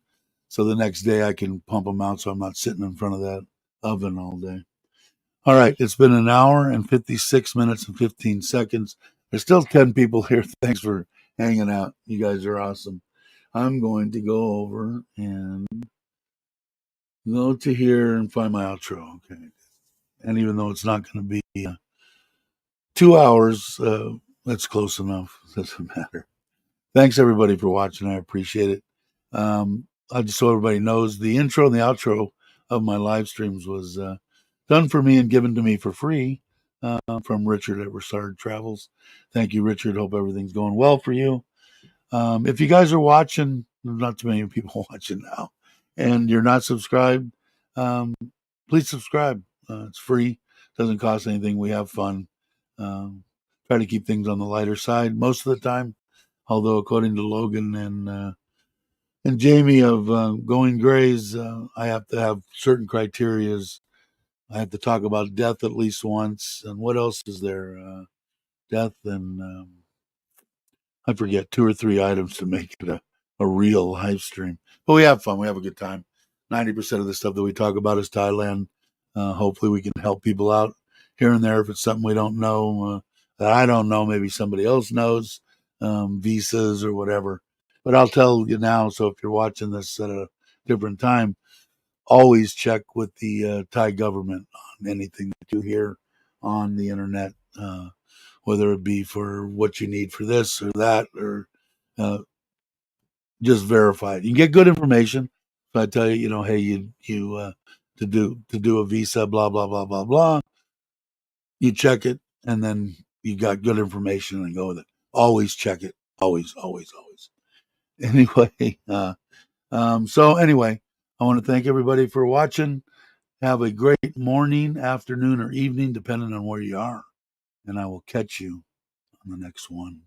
so the next day I can pump them out, so I'm not sitting in front of that oven all day. All right, it's been an hour and 56 minutes and 15 seconds. There's still 10 people here. Thanks for hanging out. You guys are awesome. I'm going to go over and go to here and find my outro. Okay. And even though it's not going to be 2 hours, that's close enough. Doesn't matter. Thanks everybody for watching. I appreciate it. I just so everybody knows the intro and the outro of my live streams was done for me and given to me for free from Richard at Resard Travels. Thank you, Richard. Hope everything's going well for you. If you guys are watching, not too many people watching now, and you're not subscribed, please subscribe. It's free. Doesn't cost anything. We have fun. Try to keep things on the lighter side most of the time. Although, according to Logan and Jamie of Going Grays, I have to have certain criterias. I have to talk about death at least once. And what else is there? Death and I forget 2 or 3 items to make it a real live stream. But we have fun. We have a good time. 90% of the stuff that we talk about is Thailand. Hopefully we can help people out here and there if it's something we don't know, that I don't know, maybe somebody else knows, visas or whatever. But I'll tell you now, so if you're watching this at a different time, always check with the Thai government on anything that you hear on the internet, whether it be for what you need for this or that, or just verify it. You can get good information. If I tell you, hey, you to do a visa, blah blah blah blah blah, you check it, and then you got good information and go with it. Always check it. Always, always, always. Anyway, so anyway, I want to thank everybody for watching. Have a great morning, afternoon, or evening, depending on where you are. And I will catch you on the next one.